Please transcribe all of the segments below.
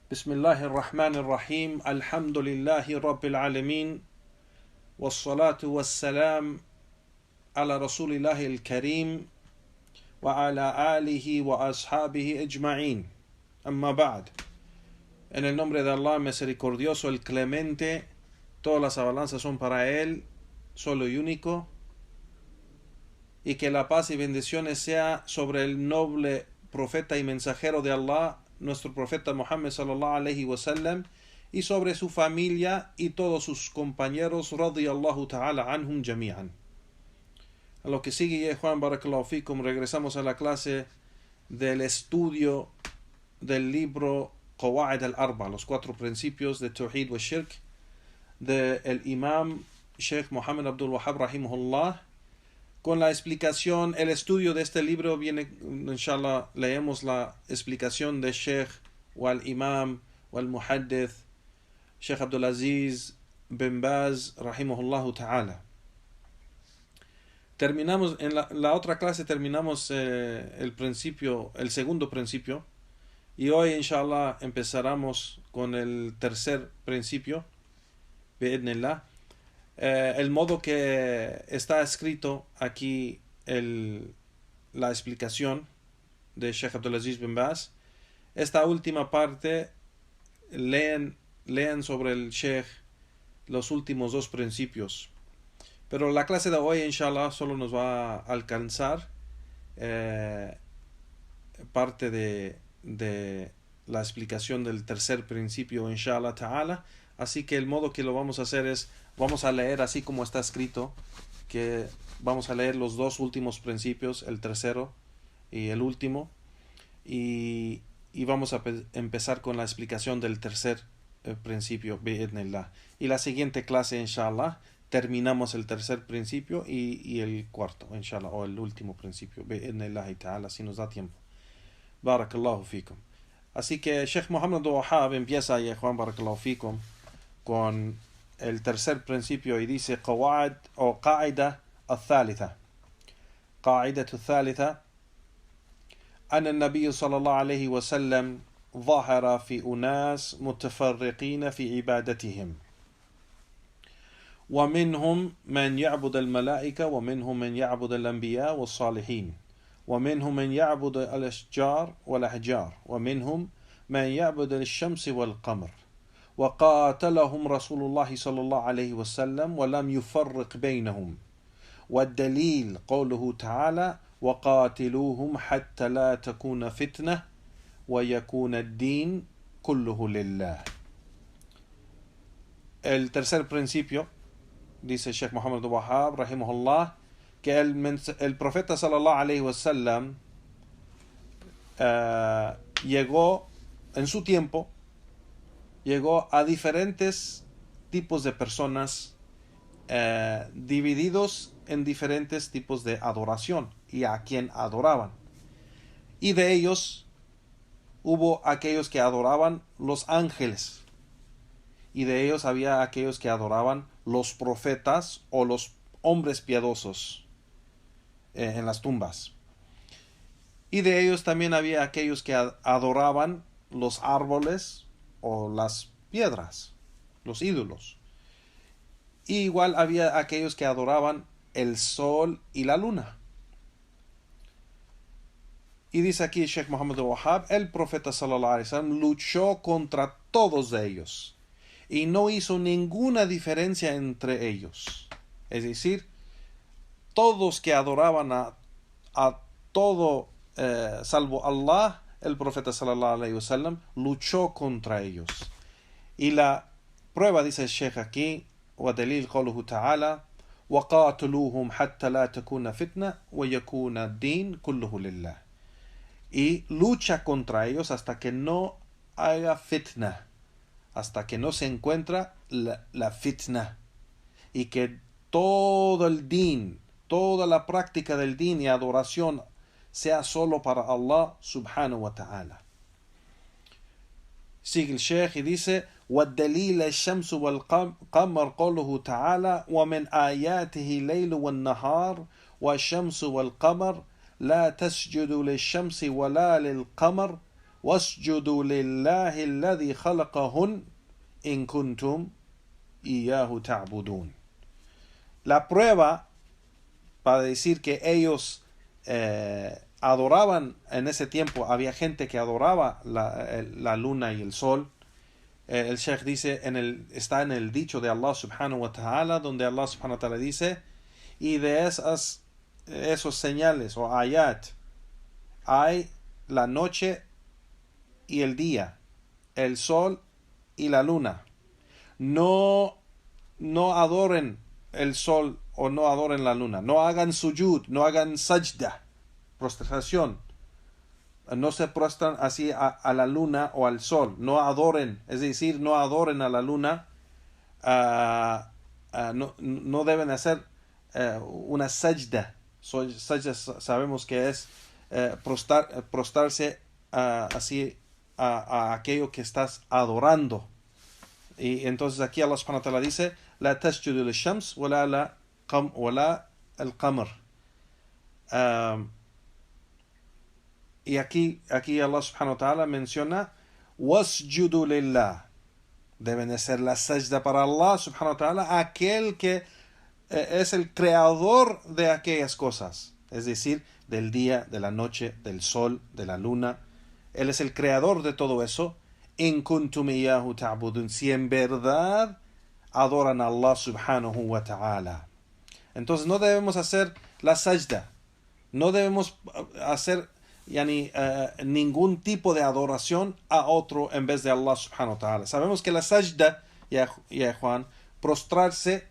بسم الله الرحمن الرحيم الحمد لله رب العالمين والصلاة والسلام على رسول الله الكريم وعلى آله وأصحابه أجمعين أما بعد. En el nombre de Allah misericordioso, el clemente, todas las alabanzas son para Él, solo y único, y que la paz y bendiciones sea sobre el noble profeta y mensajero de Allah, nuestro profeta Muhammad sallallahu alaihi wasallam, y sobre su familia y todos sus compañeros radiyallahu ta'ala anhum jami'an. A lo que sigue, Juan barakallahu fikum, regresamos a la clase del estudio del libro Qawa'id al-Arba, los 4 principios de Tawhid wa Shirk, del Imam Sheikh Muhammad Abdul Wahhab rahimahullah. Con la explicación, el estudio de este libro viene, inshallah, leemos la explicación de Sheikh wal Imam wal Muhaddith Sheikh Abdulaziz bin Baz rahimahullah ta'ala. Terminamos, en la otra clase terminamos el segundo principio, y hoy inshallah empezaremos con el tercer principio, bi'idhnillah. El modo que está escrito aquí la explicación de Sheikh Abdulaziz bin Baz. Esta última parte lean sobre el Sheikh los últimos 2 principios, pero la clase de hoy inshallah solo nos va a alcanzar parte de la explicación del tercer principio inshallah ta'ala. Así que el modo que lo vamos a hacer es, vamos a leer así como está escrito, que vamos a leer los 2 últimos principios, el tercero y el último, y vamos a empezar con la explicación del tercer principio, bi'idhnillah. Y la siguiente clase, inshallah, terminamos el tercer principio y el cuarto, inshallah, o el último principio, bi'idhnillah ta'ala, si nos da tiempo. Barakallahu fikum. Así que Sheikh Muhammad Abdul Wahhab empieza, ya Juan, barakallahu fikum, con el tercer principio y dice قواعد o قاعدة الثالثة. قاعدة الثالثة أن النبي صلى الله عليه وسلم ظهر في أناس متفرقين في عبادتهم، ومنهم من يعبد الملائكة، ومنهم من يعبد الأنبياء والصالحين، ومنهم من يعبد الأشجار والأحجار، ومنهم من يعبد الشمس والقمر، وقاتلهم رسول الله صلى الله عليه وسلم ولم يفرق بينهم. والدليل قوله تعالى وقاتلوهم حتى لا تكون فتنة ويكون الدين كله لله. El tercer principio, dice Sheikh Muhammad Abdul Wahhab rahimahullah, que el profeta sallallahu alayhi wasallam llegó en su tiempo, llegó a diferentes tipos de personas divididos en diferentes tipos de adoración y a quien adoraban. Y de ellos hubo aquellos que adoraban los ángeles, y de ellos había aquellos que adoraban los profetas o los hombres piadosos en las tumbas. Y de ellos también había aquellos que adoraban los árboles o las piedras, los ídolos. Y igual había aquellos que adoraban el sol y la luna. Y dice aquí Sheikh Muhammad Abdul Wahhab, el profeta sallallahu alaihi wasallam luchó contra todos ellos y no hizo ninguna diferencia entre ellos. Es decir, todos que adoraban a todo salvo Allah, el profeta sallallahu alaihi wasallam luchó contra ellos. Y la prueba, dice el Sheikh aquí, ودليل قوله تعالى وقاتلوهم حتى لا تكون فتنة ويكون الدين كله لله. Y lucha contra ellos hasta que no haya fitna, hasta que no se encuentra la fitna, y que todo el din, toda la práctica del din y adoración sea solo para Allah subhanahu wa ta'ala. Sigue el Sheikh y dice والدليل الشمس والقمر قوله تعالى ومن آياته الليل والنهار والشمس والقمر لا تسجدوا للشمس ولا للقمر وَاسْجُدُوا لِلَّهِ الَّذِي خَلَقَهُنْ إِن كُنْتُمْ إِيَّاهُ تَعْبُدُونَ. La prueba para decir que ellos adoraban en ese tiempo, había gente que adoraba la luna y el sol. El Sheikh dice, está en el dicho de Allah subhanahu wa ta'ala, donde Allah subhanahu wa ta'ala dice, y de esos señales o ayat hay la noche y el día, el sol y la luna. No adoren el sol o no adoren la luna. No hagan sujud, no hagan sajda, prostración. No se prostran así a la luna o al sol. No adoren, es decir, no adoren a la luna. No deben hacer una sajda. Sajda sabemos que es prostrarse así a aquello que estás adorando. Y entonces aquí Allah subhanahu wa ta'ala dice, la tasjudu lil-shams wala al-qamar. Y aquí Allah subhanahu wa ta'ala menciona, wasjudu lillah. Deben de ser la sajda para Allah subhanahu wa ta'ala, aquel que es el creador de aquellas cosas. Es decir, del día, de la noche, del sol, de la luna. Él es el creador de todo eso. In kuntum iyyahu ta'budun, si en verdad adoran a Allah subhanahu wa ta'ala. Entonces no debemos hacer la sajda, no debemos hacer ningún tipo de adoración a otro en vez de Allah subhanahu wa ta'ala. Sabemos que la sajda, ya Juan, prostrarse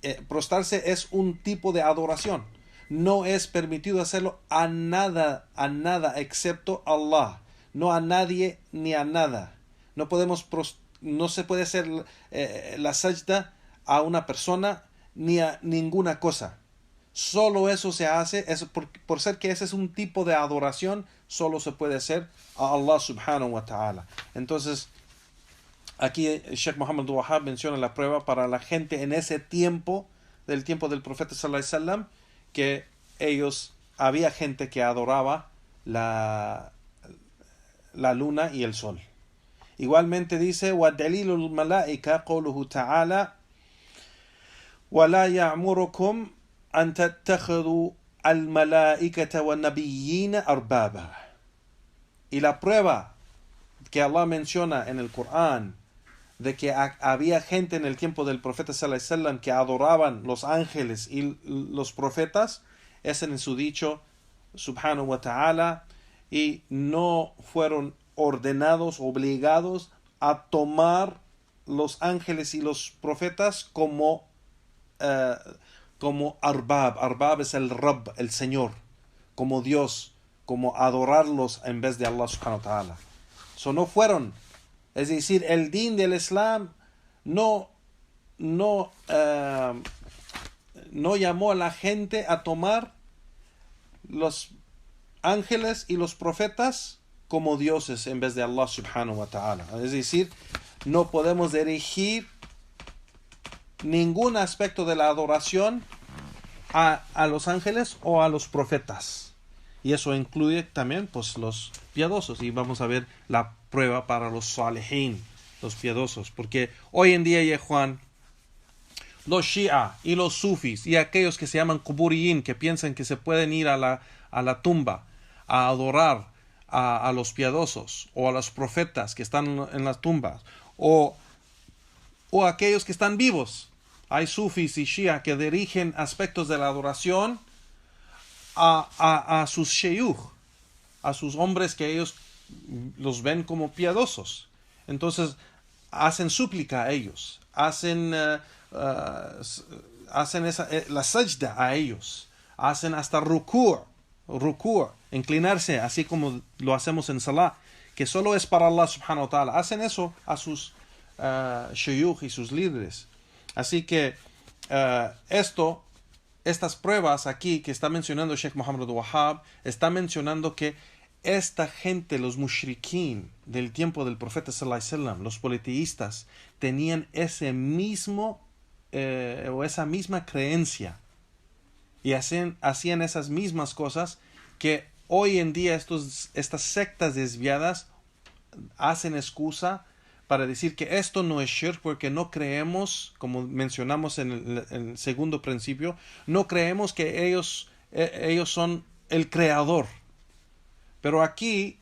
es un tipo de adoración. No es permitido hacerlo a nada excepto Allah. No a nadie ni a nada. No se puede hacer la sajda a una persona ni a ninguna cosa. Solo eso se hace, por ser que ese es un tipo de adoración, solo se puede hacer a Allah subhanahu wa ta'ala. Entonces, aquí Sheikh Muhammad Wahab menciona la prueba para la gente en ese tiempo, del tiempo del profeta sallallahu alaihi wasallam, que había gente que adoraba la luna y el sol. Igualmente dice, وَدَلِيلُ الْمَلَائِكَةِ قَوْلُهُ تَعَالَى وَلَا يَعْمُرُكُمْ أَن تَتَّخِذُوا الْمَلَائِكَةَ وَالنَّبِيِّينَ أَرْبَابًا. Y la prueba que Allah menciona en el Corán de que había gente en el tiempo del profeta sallallahu alaihi wasallam que adoraban los ángeles y los profetas es en su dicho subhanahu wa ta'ala, y no fueron ordenados, obligados a tomar los ángeles y los profetas como arbab. Arbab es el Rabb, el Señor, como Dios, como adorarlos en vez de Allah subhanahu wa ta'ala. No fueron, es decir, el din del Islam no llamó a la gente a tomar los ángeles y los profetas como dioses en vez de Allah subhanahu wa ta'ala. Es decir, no podemos dirigir ningún aspecto de la adoración a los ángeles o a los profetas. Y eso incluye también pues los piadosos. Y vamos a ver la prueba para los salihin, los piadosos. Porque hoy en día, ya Juan, los shia y los sufis y aquellos que se llaman kuburiyin, que piensan que se pueden ir a la tumba a adorar a los piadosos o a los profetas que están en las tumbas, o aquellos que están vivos. Hay sufis y shia que dirigen aspectos de la adoración a sus sheyuch, a sus hombres que ellos los ven como piadosos. Entonces hacen súplica a ellos, hacen la sajda a ellos, hacen hasta ruku', inclinarse, así como lo hacemos en salah, que solo es para Allah subhanahu wa ta'ala. Hacen eso a sus shuyukh y sus líderes. Así que estas pruebas aquí que está mencionando Sheikh Muhammad Wahab, está mencionando que esta gente, los mushrikin del tiempo del profeta sallallahu alaihi wasallam, los politeístas, tenían esa misma creencia y hacían esas mismas cosas que hoy en día estas sectas desviadas hacen excusa para decir que esto no es shirk porque no creemos, como mencionamos en el segundo principio, no creemos que ellos son el creador. Pero aquí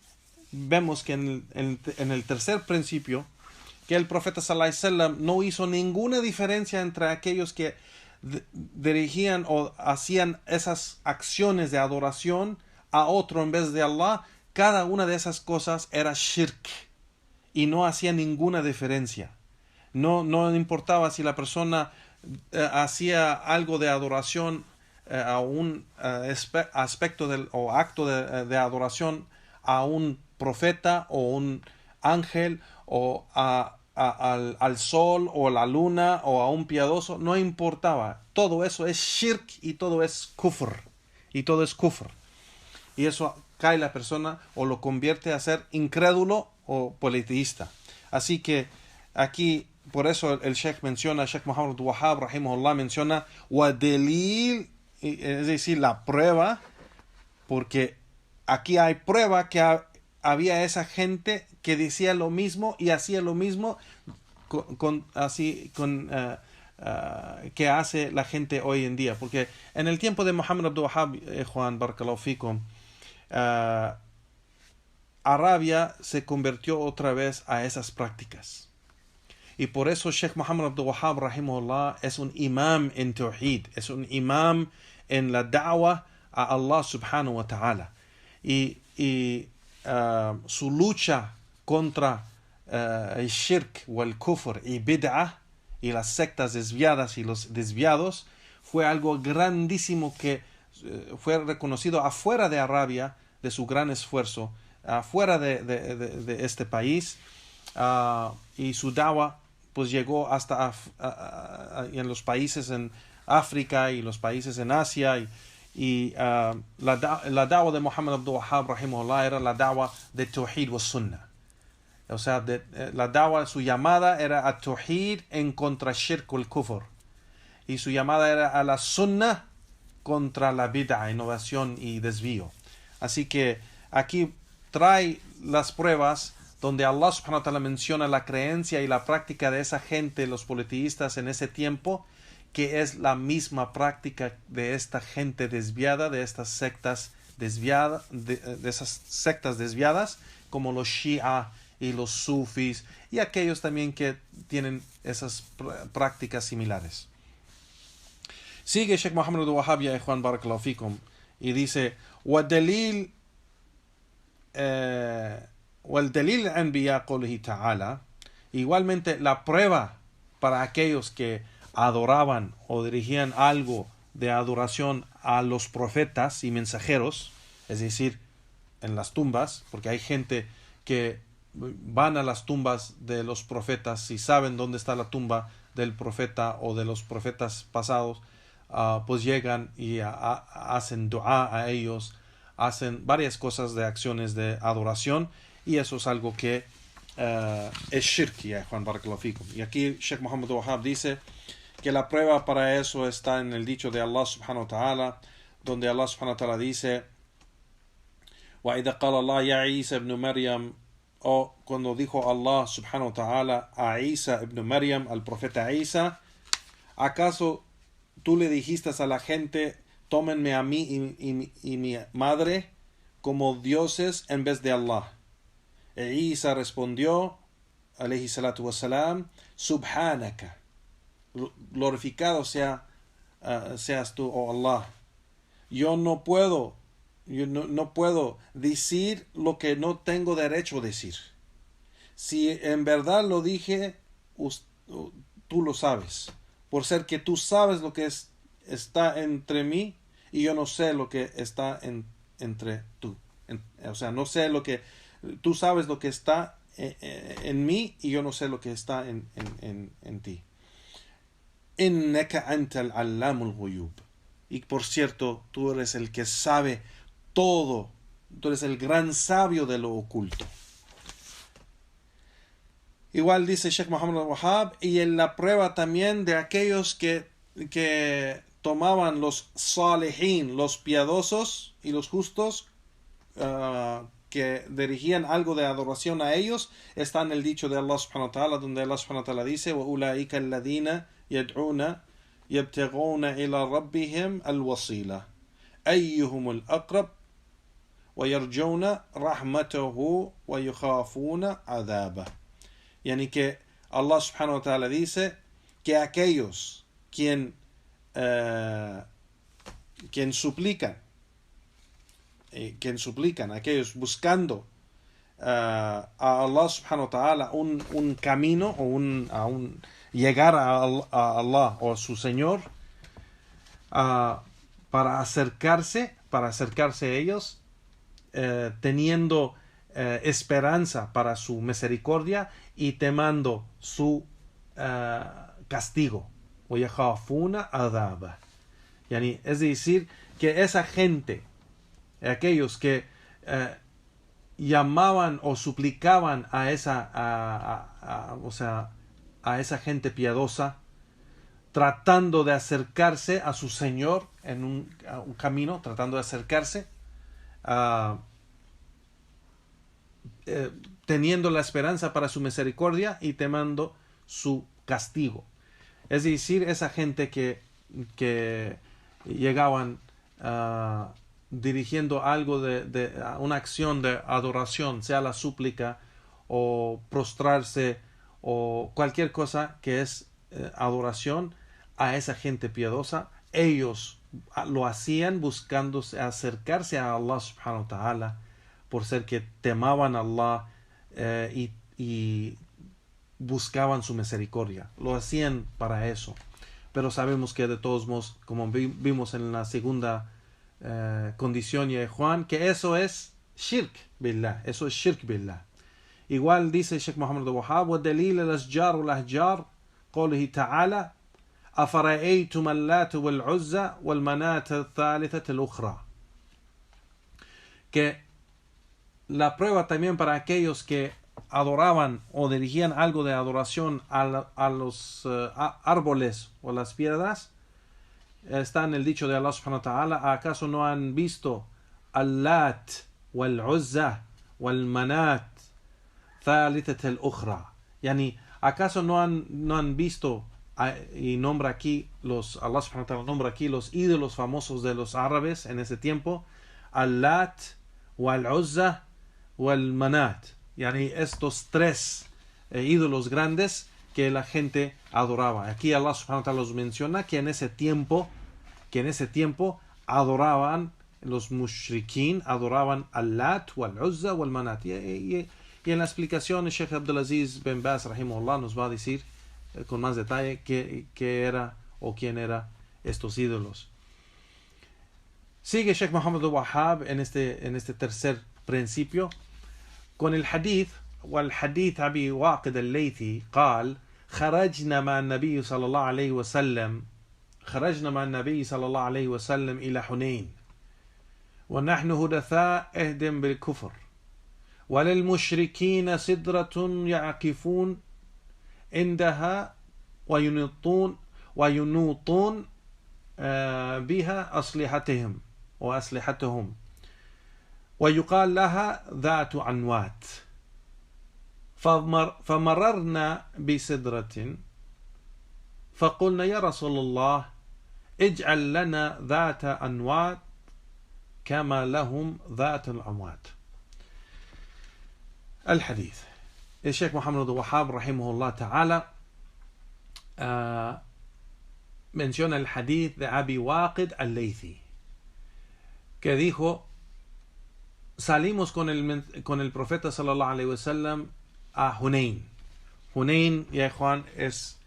vemos que en el tercer principio, que el profeta sallallahu alaihi wasallam no hizo ninguna diferencia entre aquellos que dirigían o hacían esas acciones de adoración a otro en vez de Allah. Cada una de esas cosas era shirk y no hacía ninguna diferencia. No importaba si la persona hacía algo de adoración a un aspecto o acto de adoración a un profeta o un ángel o al sol o la luna o a un piadoso, no importaba. Todo eso es shirk y todo es kufr. Y eso cae la persona o lo convierte a ser incrédulo o politeísta. Así que aquí, por eso el Sheikh menciona, Sheikh Muhammad Wahhab rahimahullah menciona wadelil, es decir, la prueba, porque aquí hay prueba que había esa gente que decía lo mismo y hacía lo mismo que hace la gente hoy en día. Porque en el tiempo de Muhammad Abdul Wahhab, Juan Barakallahu Fikum, Arabia se convirtió otra vez a esas prácticas. Y por eso Sheikh Muhammad Abdul Wahhab rahimahullah es un imam en Tawhid, es un imam en la da'wah a Allah subhanahu wa ta'ala. Y su lucha contra el shirk o el kufr y bid'ah y las sectas desviadas y los desviados fue algo grandísimo que fue reconocido afuera de Arabia, de su gran esfuerzo, afuera de este país, y su da'wah pues llegó hasta en los países en África y los países en Asia, y la da'wah de Muhammad Abdul Wahhab rahimahullah era la da'wah de Tawhid wa Sunnah. O sea, la da'wah, su llamada era a Tawhid en contra shirk o el kufr, y su llamada era a la Sunnah contra la bid'a, innovación y desvío. Así que aquí trae las pruebas donde Allah subhanahu wa ta'ala menciona la creencia y la práctica de esa gente, los politeístas en ese tiempo, que es la misma práctica de esta gente desviada, de estas sectas desviadas, de esas sectas desviadas, como los Shia y los Sufis, y aquellos también que tienen esas prácticas similares. Sigue Sheikh Muhammad al-Wahhab ya Juan Barakallahu Fikum y dice: وَالدَّلِيلُ الْأَنْبِيَاء قَوْلِهِ تَعَالَى. Igualmente la prueba para aquellos que adoraban o dirigían algo de adoración a los profetas y mensajeros, es decir, en las tumbas, porque hay gente que van a las tumbas de los profetas y saben dónde está la tumba del profeta o de los profetas pasados, pues llegan y hacen dua a ellos, hacen varias cosas de acciones de adoración, y eso es algo que es shirk, ya Juan Barakallahu Fikum. Y aquí Sheikh Muhammad Wahhab dice que la prueba para eso está en el dicho de Allah subhanahu wa ta'ala, donde Allah subhanahu wa ta'ala dice: وَإِذَا قَالَ اللَّهُ يَا عِيسَى ابْنُ مَرْيَمَ, o cuando dijo Allah subhanahu wa ta'ala a Isa ibn Maryam, al profeta Isa: ¿acaso tú le dijiste a la gente, tómenme a mí y mi madre como dioses en vez de Allah? E Isa respondió, alayhi salatu wassalam: subhanaka, glorificado seas tú, oh Allah. Yo no puedo decir lo que no tengo derecho a decir. Si en verdad lo dije, tú lo sabes, por ser que tú sabes lo que está entre mí y yo no sé lo que está entre tú. O sea, no sé lo que tú sabes, lo que está en mí, y yo no sé lo que está en ti. Innaka antal allamul ghuyub. Y por cierto, tú eres el que sabe todo. Tú eres el gran sabio de lo oculto. Igual dice Sheikh Muhammad al-Wahhab, y en la prueba también de aquellos que tomaban los salihin, los piadosos y los justos, que dirigían algo de adoración a ellos, está en el dicho de Allah subhanahu wa ta'ala, donde Allah subhanahu wa ta'ala dice: وَأُولَٰئِكَ الَّذِينَ يَدْعُونَ يَبْتَغُونَ إِلَى رَبِّهِمْ الْوَصِيلَةَ أَيُّهُمُ الْأَقْرَبُ وَيَرْجُونَ رَحْمَتَهُ وَيُخَافُونَ عَذَابَهُ. Yani que Allah subhanahu wa ta'ala dice que aquellos quien suplican, aquellos buscando a Allah subhanahu wa ta'ala un camino o llegar a Allah o a su Señor, para acercarse a ellos, teniendo esperanza para su misericordia y temando su castigo. وَيَخَافُونَ عَذَابَهُ. Yani, es decir, que esa gente, aquellos que llamaban o suplicaban a esa gente piadosa, tratando de acercarse a su Señor en un camino, tratando de acercarse, teniendo la esperanza para su misericordia y temando su castigo. Es decir, esa gente que llegaban dirigiendo algo de una acción de adoración, sea la súplica o prostrarse o cualquier cosa que es adoración a esa gente piadosa, ellos lo hacían buscando acercarse a Allah subhanahu wa ta'ala, por ser que temaban a Allah y buscaban su misericordia. Lo hacían para eso. Pero sabemos que de todos modos, como vimos en la segunda condición de Juan, que eso es shirk billah. Eso es shirk billah. Igual dice Sheikh Muhammad al-Wahhab: وَدَلِيلَ الْأَشْجَارُ وَالْأَحْجَارُ قوله تعالى أَفَرَأَيْتُمَ اللَّاتَ وَالْعُزَّى وَالْمَنَاةَ الثَّالِثَةَ الْأُخْرَى. Que la prueba también para aquellos que adoraban o dirigían algo de adoración a los árboles o las piedras, está en el dicho de Allah subhanahu wa ta'ala: ¿acaso no han visto al-Lat wal-Uzza wal-Manat thalithat al-Ukhra? Yani, ¿acaso no han visto, y nombra aquí Allah subhanahu wa ta'ala nombra aquí los ídolos famosos de los árabes en ese tiempo, al-Lat wal-Uzza wal-Manat? Yani, estos tres ídolos grandes que la gente adoraba. Aquí Allah subhanahu wa ta'ala los menciona que en ese tiempo adoraban, los mushrikeen adoraban al-Lat wal-Uzza wal-Manat. Y en la explicación el Sheikh Abdulaziz bin Baz rahimahullah nos va a decir con más detalle qué era o quién era estos ídolos. Sigue Sheikh Muhammad al-Wahhab en este tercer principio con el hadith. والحديث أبي واقد الليثي قال: خرجنا مع النبي صلى الله عليه وسلم إلى حنين ونحن هدثاء عهد بالكفر وللمشركين سدرة يعكفون عندها وينوطون بها أسلحتهم ويقال لها ذات عنوات. فمررنا بسدرة فقلنا: يا رسول الله اجعل لنا ذات أنوات كما لهم ذات الأموات. الحديث. الشيخ محمد al-Wahhab rahimahullah ta'ala menciona el hadith de Abi Waqid al-Laythi, que dijo: salimos con el profeta sallallahu alayhi wa sallam a Hunayn. Hunayn, ya Juan, es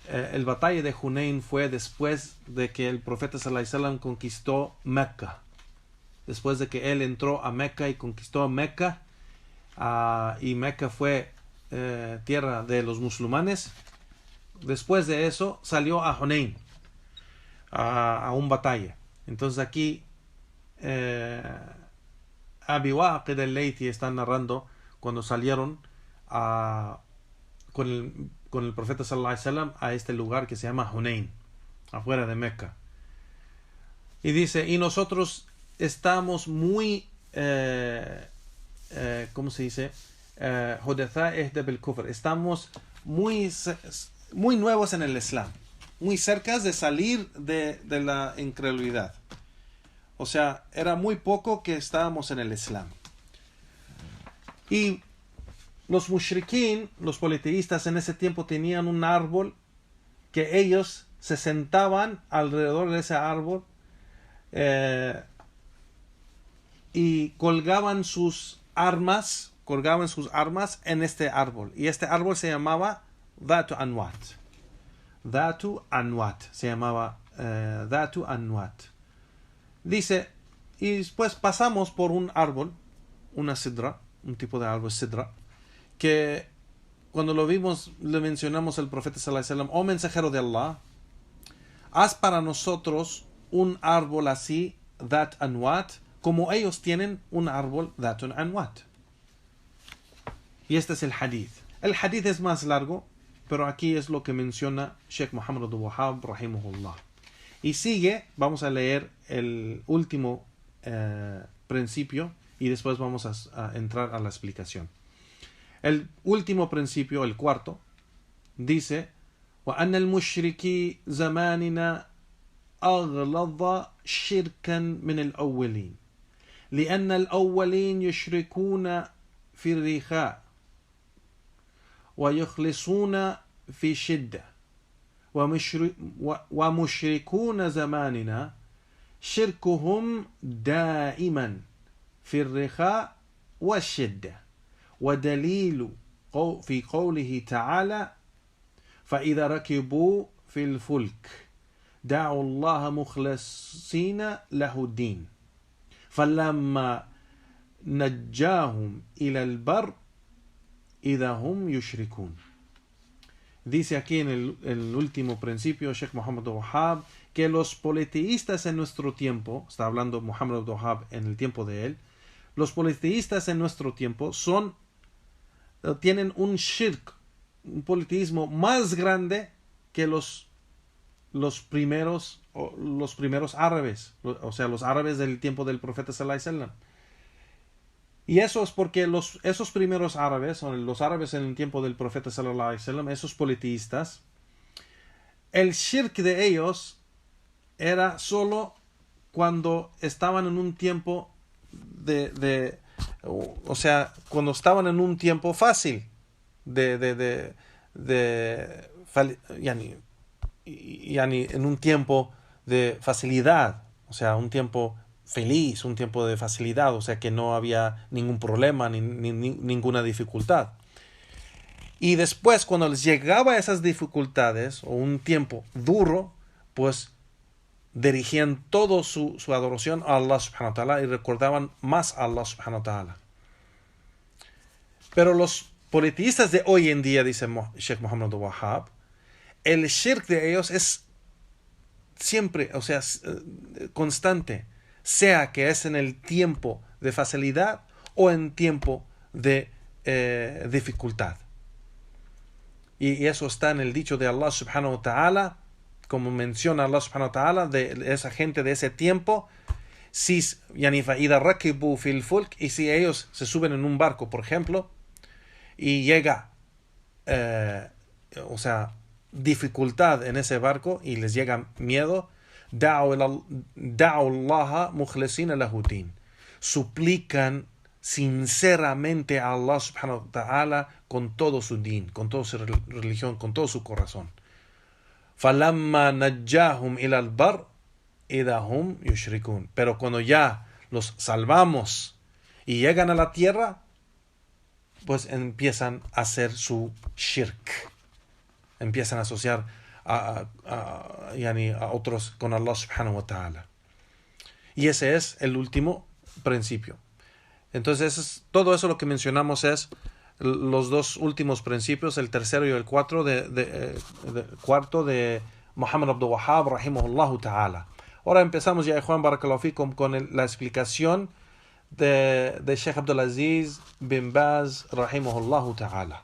el batalla de Hunayn fue después de que el profeta sallallahu alayhi wa sallam conquistó Mecca. Después de que él entró a Mecca y conquistó Mecca, y Mecca fue tierra de los musulmanes. Después de eso salió a Hunayn a un batalla. Entonces aquí Abi Waqid al-Laythi está narrando cuando salieron con el profeta sallallahu alaihi wasallam a este lugar que se llama Hunayn, afuera de Mecca. Y dice: y nosotros estamos muy ¿cómo se dice? Hudatha ihda bil kufr. Estamos muy nuevos en el Islam, muy cerca de salir de la incredulidad. O sea, era muy poco que estábamos en el Islam. Y los mushrikin, los politeístas en ese tiempo tenían un árbol que ellos se sentaban alrededor de ese árbol y colgaban sus armas en este árbol. Y este árbol se llamaba Dhatu Anwat. Dhatu Anwat. Se llamaba Dhatu Anwat. Dice, y después pasamos por un árbol, una sidra, un tipo de árbol sidra, que cuando lo vimos le mencionamos al profeta sallallahu alaihi wasallam: oh mensajero de Allah, haz para nosotros un árbol así, Dhat Anwat, como ellos tienen un árbol Dhatun Anwat. Y este es el hadith. El hadith es más largo, pero aquí es lo que menciona Sheikh Muhammad Abdul Wahhab rahimahullah. Y sigue, vamos a leer el último principio y después vamos a entrar a la explicación. El último principio, el cuarto, dice: وأن المشركي زماننا أغلظ شركا من الأولين لأن الأولين يشركون في الرخاء ويخلصون في شدة ومشركون زماننا شركهم دائما في الرخاء والشدة ودليل في قوله تعالى فإذا ركبوا في الفلك دعوا الله مخلصين له الدين فلما نجاهم إلى البر إذا هم يشركون. Dice aquí en el último principio Sheikh Muhammad Abdul Wahhab que los politeístas en nuestro tiempo, está hablando Muhammad Abdul Wahhab en el tiempo de él, los politeístas en nuestro tiempo tienen un shirk, un politeísmo más grande que los primeros árabes, o sea, los árabes del tiempo del profeta sallallahu alaihi wasallam. Y eso es porque esos primeros árabes, o los árabes en el tiempo del profeta sallallahu alaihi wasallam, esos politeístas, el shirk de ellos era solo cuando estaban en un tiempo o sea, cuando estaban en un tiempo fácil, en un tiempo de facilidad, o sea, un tiempo feliz, un tiempo de facilidad, o sea que no había ningún problema ni ninguna dificultad. Y después, cuando les llegaba esas dificultades o un tiempo duro, pues dirigían toda su adoración a Allah subhanahu wa ta'ala y recordaban más a Allah subhanahu wa ta'ala. Pero los politeístas de hoy en día, dice Sheikh Muhammad Abdul Wahhab, el shirk de ellos es siempre, o sea, constante, sea que es en el tiempo de facilidad o en tiempo de dificultad. Y eso está en el dicho de Allah subhanahu wa ta'ala, como menciona Allah subhanahu wa ta'ala de esa gente de ese tiempo: si فَإِذَا رَكِبُوا فِي الْفُلْكِ, y si ellos se suben en un barco, por ejemplo, y llega o sea, dificultad en ese barco y les llega miedo, دَعُوا اللَّهَ مُخْلِصِينَ لَهُ الدِّينَ, suplican sinceramente a Allah subhanahu wa ta'ala con todo su din, con toda su religión, con todo su corazón. فَلَمَّا نَجَّاهُمْ إِلَى الْبَرِّ إِذَا هُمْ يُشْرِكُونَ, pero cuando ya los salvamos y llegan a la tierra, pues empiezan a hacer su shirk, empiezan a asociar a otros con Allah subhanahu wa ta'ala. Y ese es el último principio. Entonces todo eso lo que mencionamos es los dos últimos principios, el tercero y el cuarto de Muhammad Abdul Wahhab rahimahullah ta'ala. Ahora empezamos ya, Juan Barakallahu Fikum, con la explicación de Sheikh Abdulaziz bin Baz rahimahullah ta'ala.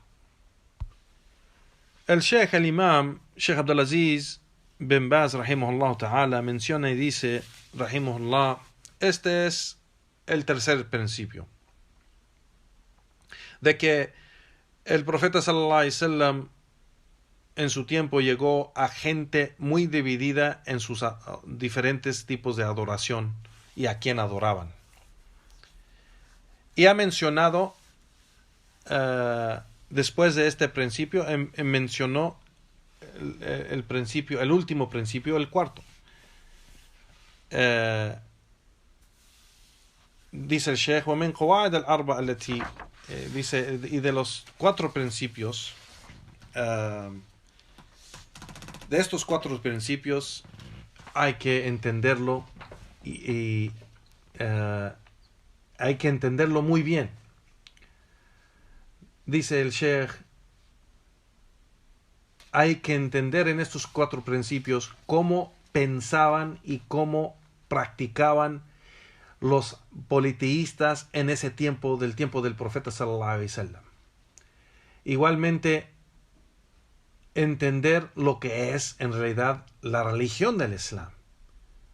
El Sheikh, el Imam Sheikh Abdulaziz bin Baz rahimahullah ta'ala menciona y dice rahimahullah: este es el tercer principio. de que el profeta sallallahu alaihi wasallam en su tiempo llegó a gente muy dividida en sus diferentes tipos de adoración y a quien adoraban. Y ha mencionado, después de este principio, mencionó el principio, el último principio, el cuarto. Dice el Sheikh, ومن قواعد الأربع التي dice, y de los cuatro principios, de estos cuatro principios hay que entenderlo y hay que entenderlo muy bien. Dice el Sheikh, hay que entender en estos cuatro principios cómo pensaban y cómo practicaban los politeístas en ese tiempo, del tiempo del profeta sallallahu alaihi wasallam. Igualmente, entender lo que es en realidad la religión del Islam,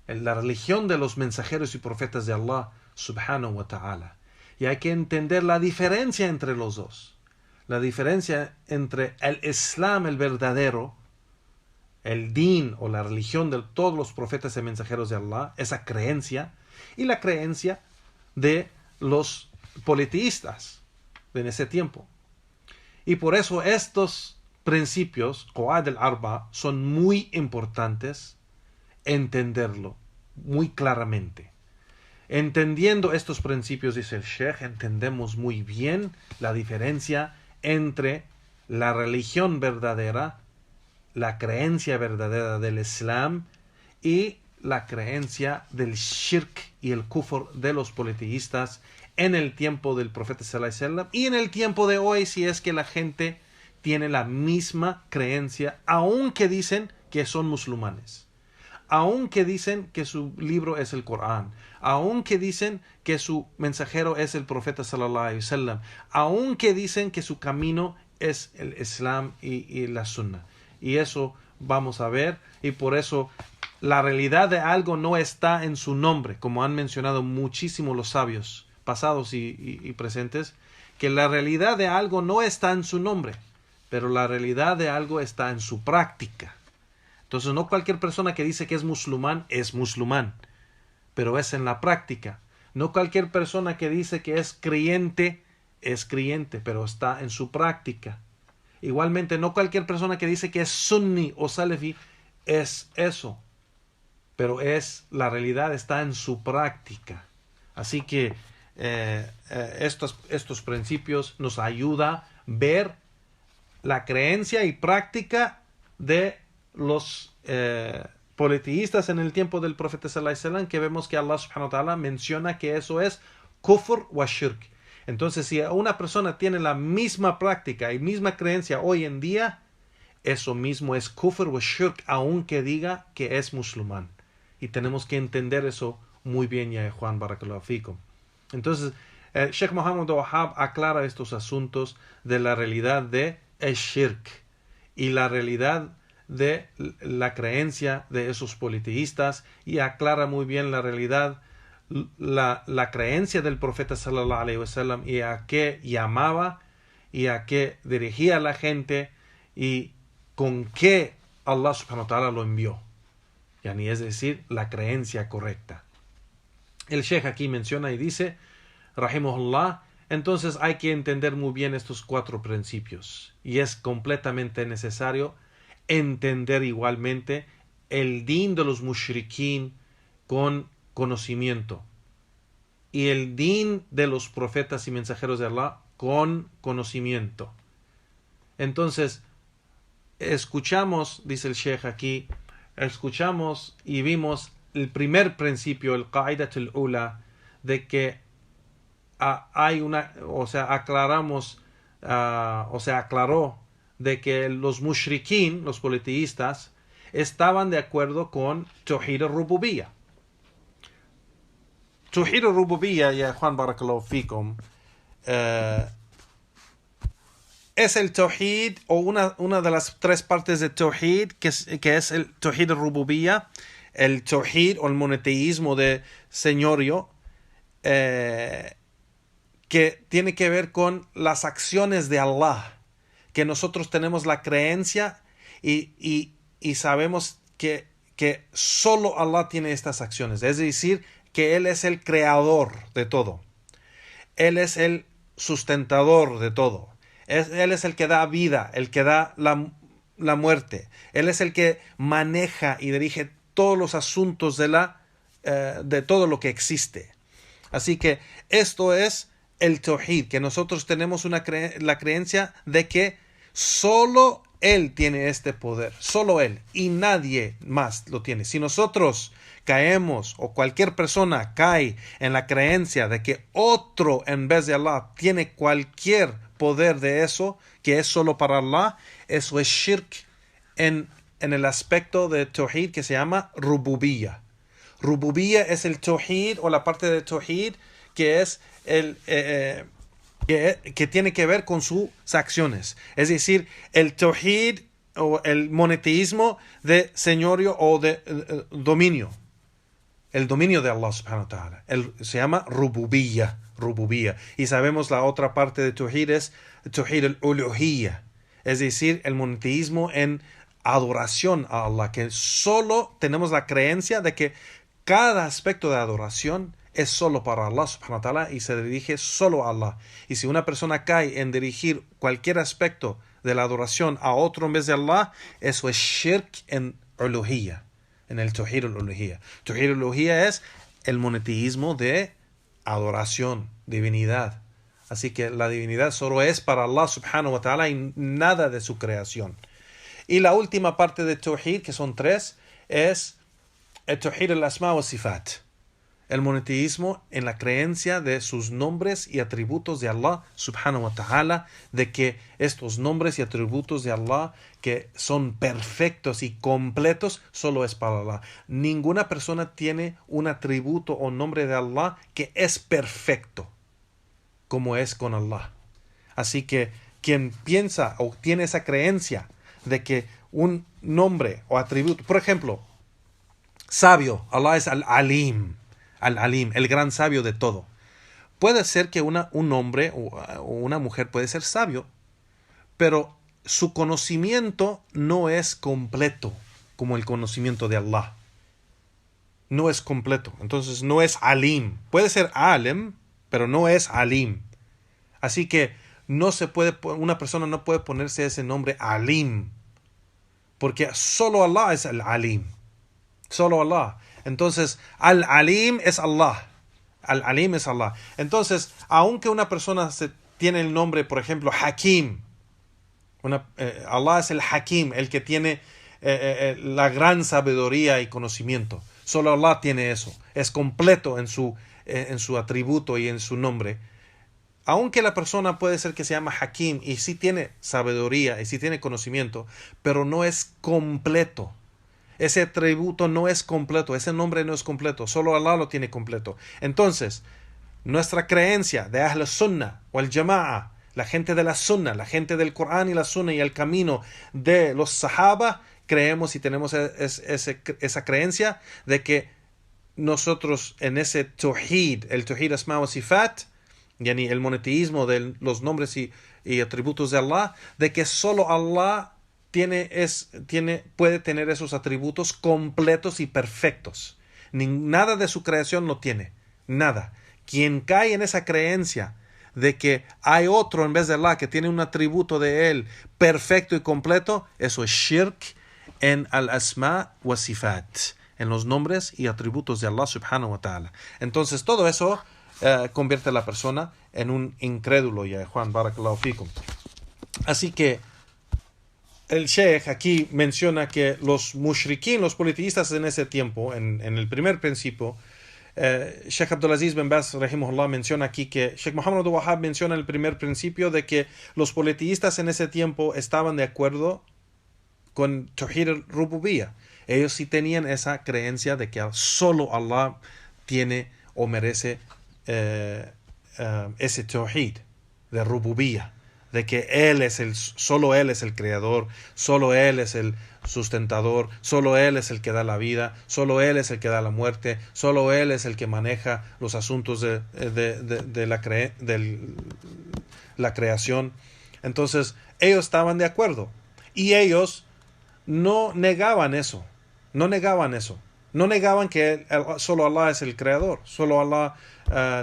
la religión de los mensajeros y profetas de Allah subhanahu wa ta'ala. Y hay que entender la diferencia entre los dos. La diferencia entre el Islam, el verdadero, el din o la religión de todos los profetas y mensajeros de Allah, esa creencia, y la creencia de los politeístas en ese tiempo. Y por eso estos principios, Qawaid al-Arba, son muy importantes entenderlo muy claramente. Entendiendo estos principios, dice el Sheikh, entendemos muy bien la diferencia entre la religión verdadera, la creencia verdadera del Islam y la creencia del shirk y el kufr de los politeístas en el tiempo del profeta sallallahu alaihi wasallam y en el tiempo de hoy, si es que la gente tiene la misma creencia, aunque dicen que son musulmanes, aunque dicen que su libro es el Corán, aunque dicen que su mensajero es el profeta sallallahu alaihi wasallam, aunque dicen que su camino es el Islam y la Sunna. Y eso vamos a ver, y por eso la realidad de algo no está en su nombre, como han mencionado muchísimo los sabios pasados y presentes, que la realidad de algo no está en su nombre, pero la realidad de algo está en su práctica. Entonces no cualquier persona que dice que es musulmán, pero es en la práctica. No cualquier persona que dice que es creyente, pero está en su práctica. Igualmente, no cualquier persona que dice que es sunni o salafi es eso, pero la realidad está en su práctica. Así que estos principios nos ayudan a ver la creencia y práctica de los politeístas en el tiempo del profeta sallallahu alaihi wasallam, que vemos que Allah subhanahu wa ta'ala menciona que eso es kufr wa shirk. Entonces, si una persona tiene la misma práctica y misma creencia hoy en día, eso mismo es kufr wa shirk, aunque diga que es musulmán. Y tenemos que entender eso muy bien, ya Juan, barakallahu fikum. Entonces, Sheikh Muhammad Wahab aclara estos asuntos de la realidad de el shirk y la realidad de la creencia de esos politeístas, y aclara muy bien la realidad, la creencia del profeta sallallahu alaihi wasallam y a qué llamaba y a qué dirigía a la gente y con qué Allah subhanahu wa ta'ala lo envió, yani, es decir, la creencia correcta. El Sheikh aquí menciona y dice, rahimahullah, entonces hay que entender muy bien estos cuatro principios, y es completamente necesario entender igualmente el din de los mushrikin con conocimiento y el din de los profetas y mensajeros de Allah con conocimiento. Entonces, escuchamos, dice el Sheikh aquí, escuchamos y vimos el primer principio, el Qa'idatul Ula, de que aclaró de que los mushrikin, los politeístas, estaban de acuerdo con Tawhid al-Rububiyya. Tawhid al-Rububiyya, ya Juan, barakallahu fikum, es el Tawhid, o una de las tres partes de Tawhid, que es el Tawhid al-Rububiyya, el Tawhid o el monoteísmo de señorío, que tiene que ver con las acciones de Allah, que nosotros tenemos la creencia y sabemos que solo Allah tiene estas acciones, es decir, que Él es el creador de todo, Él es el sustentador de todo, Él es el que da vida, el que da la muerte, Él es el que maneja y dirige todos los asuntos de todo lo que existe. Así que esto es el Tawhid, que nosotros tenemos la creencia de que solo Él tiene este poder, solo Él, y nadie más lo tiene. Si nosotros caemos o cualquier persona cae en la creencia de que otro en vez de Allah tiene cualquier poder de eso, que es solo para Allah, eso es shirk en el aspecto de Tawhid que se llama Rububiyya. Rububiyya es el Tawhid o la parte de Tawhid que es que tiene que ver con sus acciones. Es decir, el Tawhid o el monoteísmo de señorío o de dominio. El dominio de Allah subhanahu wa ta'ala. Se llama Rububiyya. Y sabemos la otra parte de Tawhid es Tawhid al-Uluhiyya. Es decir, el monoteísmo en adoración a Allah. Que solo tenemos la creencia de que cada aspecto de adoración es solo para Allah subhanahu wa ta'ala y se dirige solo a Allah. Y si una persona cae en dirigir cualquier aspecto de la adoración a otro en vez de Allah, eso es shirk en uluhiyya, en el Tawhid al-Uluhiyya. Tawhid al-Uluhiyya es el monoteísmo de adoración, divinidad. Así que la divinidad solo es para Allah subhanahu wa ta'ala y nada de su creación. Y la última parte de Tawhid, que son 3, es el Tawhid al-Asma wa Sifat. El monoteísmo en la creencia de sus nombres y atributos de Allah subhanahu wa ta'ala, de que estos nombres y atributos de Allah que son perfectos y completos solo es para Allah. Ninguna persona tiene un atributo o nombre de Allah que es perfecto como es con Allah. Así que quien piensa o tiene esa creencia de que un nombre o atributo, por ejemplo, sabio, Allah es Al-Alim, el gran sabio de todo. Puede ser que un hombre o una mujer puede ser sabio, pero su conocimiento no es completo como el conocimiento de Allah. No es completo. Entonces no es Alim. Puede ser Alim, pero no es Alim. Así que una persona no puede ponerse ese nombre Alim, porque solo Allah es el Alim. Solo Allah. Entonces, Al-Alim es Allah. Al-Alim es Allah. Entonces, aunque una persona tiene el nombre, por ejemplo, Hakim, Allah es el Hakim, el que tiene la gran sabiduría y conocimiento. Solo Allah tiene eso. Es completo en su atributo y en su nombre. Aunque la persona puede ser que se llama Hakim y sí tiene sabiduría y sí tiene conocimiento, pero no es completo. Ese atributo no es completo, ese nombre no es completo, solo Allah lo tiene completo. Entonces, nuestra creencia de Ahl Sunnah o el Jama'a, la gente de la Sunnah, la gente del Corán y la Sunnah y el camino de los Sahaba, creemos y tenemos esa creencia de que nosotros en ese Tawhid, el Tawhid Asma wa Sifat, yani el monoteísmo de los nombres y atributos de Allah, de que solo Allah puede tener esos atributos completos y perfectos. Nada de su creación lo tiene. Nada. Quien cae en esa creencia de que hay otro en vez de Allah que tiene un atributo de él perfecto y completo, eso es shirk en al-asma wa sifat, en los nombres y atributos de Allah subhanahu wa ta'ala. Entonces todo eso convierte a la persona en un incrédulo, ya Juan, barakallahu fikum. Así que el Sheikh aquí menciona que los mushrikin, los politeístas en ese tiempo, en el primer principio, Sheikh Abdulaziz bin Baz rahimahullah menciona aquí que Sheikh Muhammad Abdul Wahhab menciona en el primer principio de que los politeístas en ese tiempo estaban de acuerdo con Tawhid al-Rububiyya. Ellos sí tenían esa creencia de que solo Allah tiene o merece ese Tawhid de Rububiyya, de que solo Él es el creador, solo Él es el sustentador, solo Él es el que da la vida, solo Él es el que da la muerte, solo Él es el que maneja los asuntos de la creación. Entonces, ellos estaban de acuerdo y ellos no negaban eso, no negaban que solo Allah es el creador, solo Allah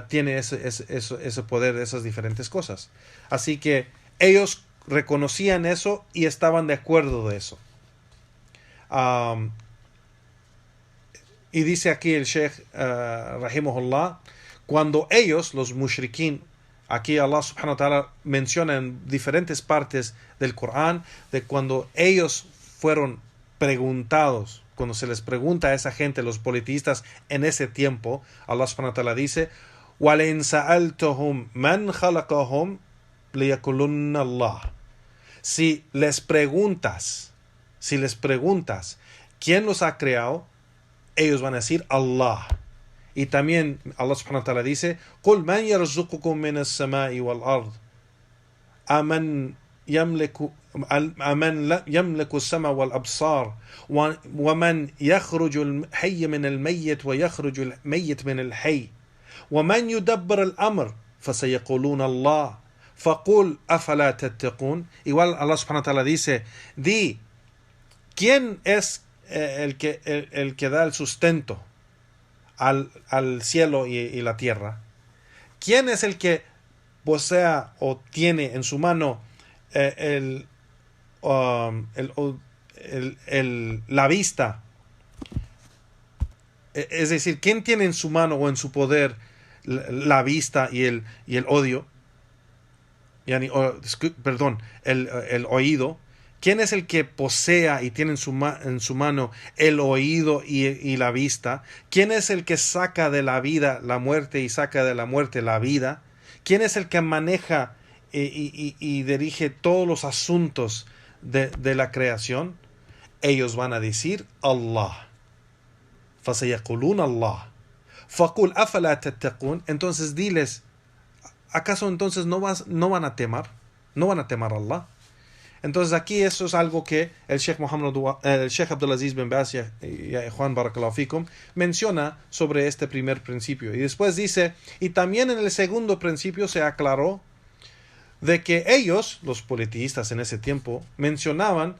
tiene ese poder de esas diferentes cosas. Así que ellos reconocían eso y estaban de acuerdo de eso. Y dice aquí el Sheikh Rahimahullah, cuando ellos, los mushrikín, aquí Allah subhanahu wa ta'ala menciona en diferentes partes del Corán de cuando ellos fueron preguntados, cuando se les pregunta a esa gente, los politistas en ese tiempo, Allah subhanahu wa ta'ala dice, وَلَئِنْ سَأَلْتُهُمْ مَنْ خَلَقَهُمْ لِيَقُولُنَّ اللَّهُ. Si les preguntas, ¿quién los ha creado? Ellos van a decir Allah. Y también Allah subhanahu wa ta'ala dice, قُلْ مَنْ يَرْزُقُكُم مِّنَ السَّمَاءِ وَالْأَرْضِ أَمَنْ يملك السمع والأبصار ومن يخرج الحي من الميت ويخرج الميت من الحي ومن يدبر الأمر فسيقولون الله فقل أفلا تتقون. Igual Allah subhanahu wa ta'ala dice, di, ¿quién es el que da el sustento al cielo y la tierra? ¿Quién es el que posea o tiene en su mano la vista? Es decir, ¿quién tiene en su mano o en su poder la vista y el odio? El oído. ¿Quién es el que posea y tiene en su mano el oído y la vista? ¿Quién es el que saca de la vida la muerte y saca de la muerte la vida? ¿Quién es el que maneja y dirige todos los asuntos de la creación? Ellos van a decir Allah. فَسَيَقُولُونَ اللَّهُ فَقُلْ أَفَلَا تَتَّقُونَ. Entonces diles, ¿acaso entonces no van a temer? ¿No van a temer a Allah? Entonces aquí eso es algo que el Sheikh Abdulaziz bin Baz y Juan Barakallahu Fikum menciona sobre este primer principio. Y después dice, y también en el segundo principio se aclaró de que ellos, los politistas en ese tiempo, mencionaban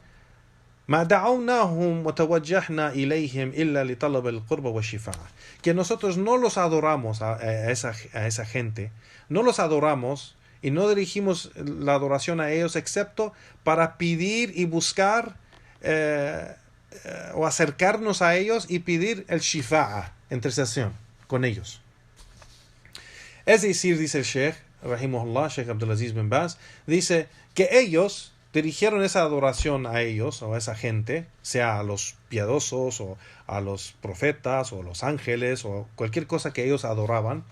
que nosotros no los adoramos a esa gente, no los adoramos y no dirigimos la adoración a ellos excepto para pedir y buscar o acercarnos a ellos y pedir el shifa'a, intercesión con ellos. Es decir, dice el Sheikh Rahimahullah, Sheikh Abdulaziz bin Baz, dice que ellos dirigieron esa adoración a ellos o a esa gente, sea a los piadosos o a los profetas o a los ángeles o cualquier cosa que ellos adoraban,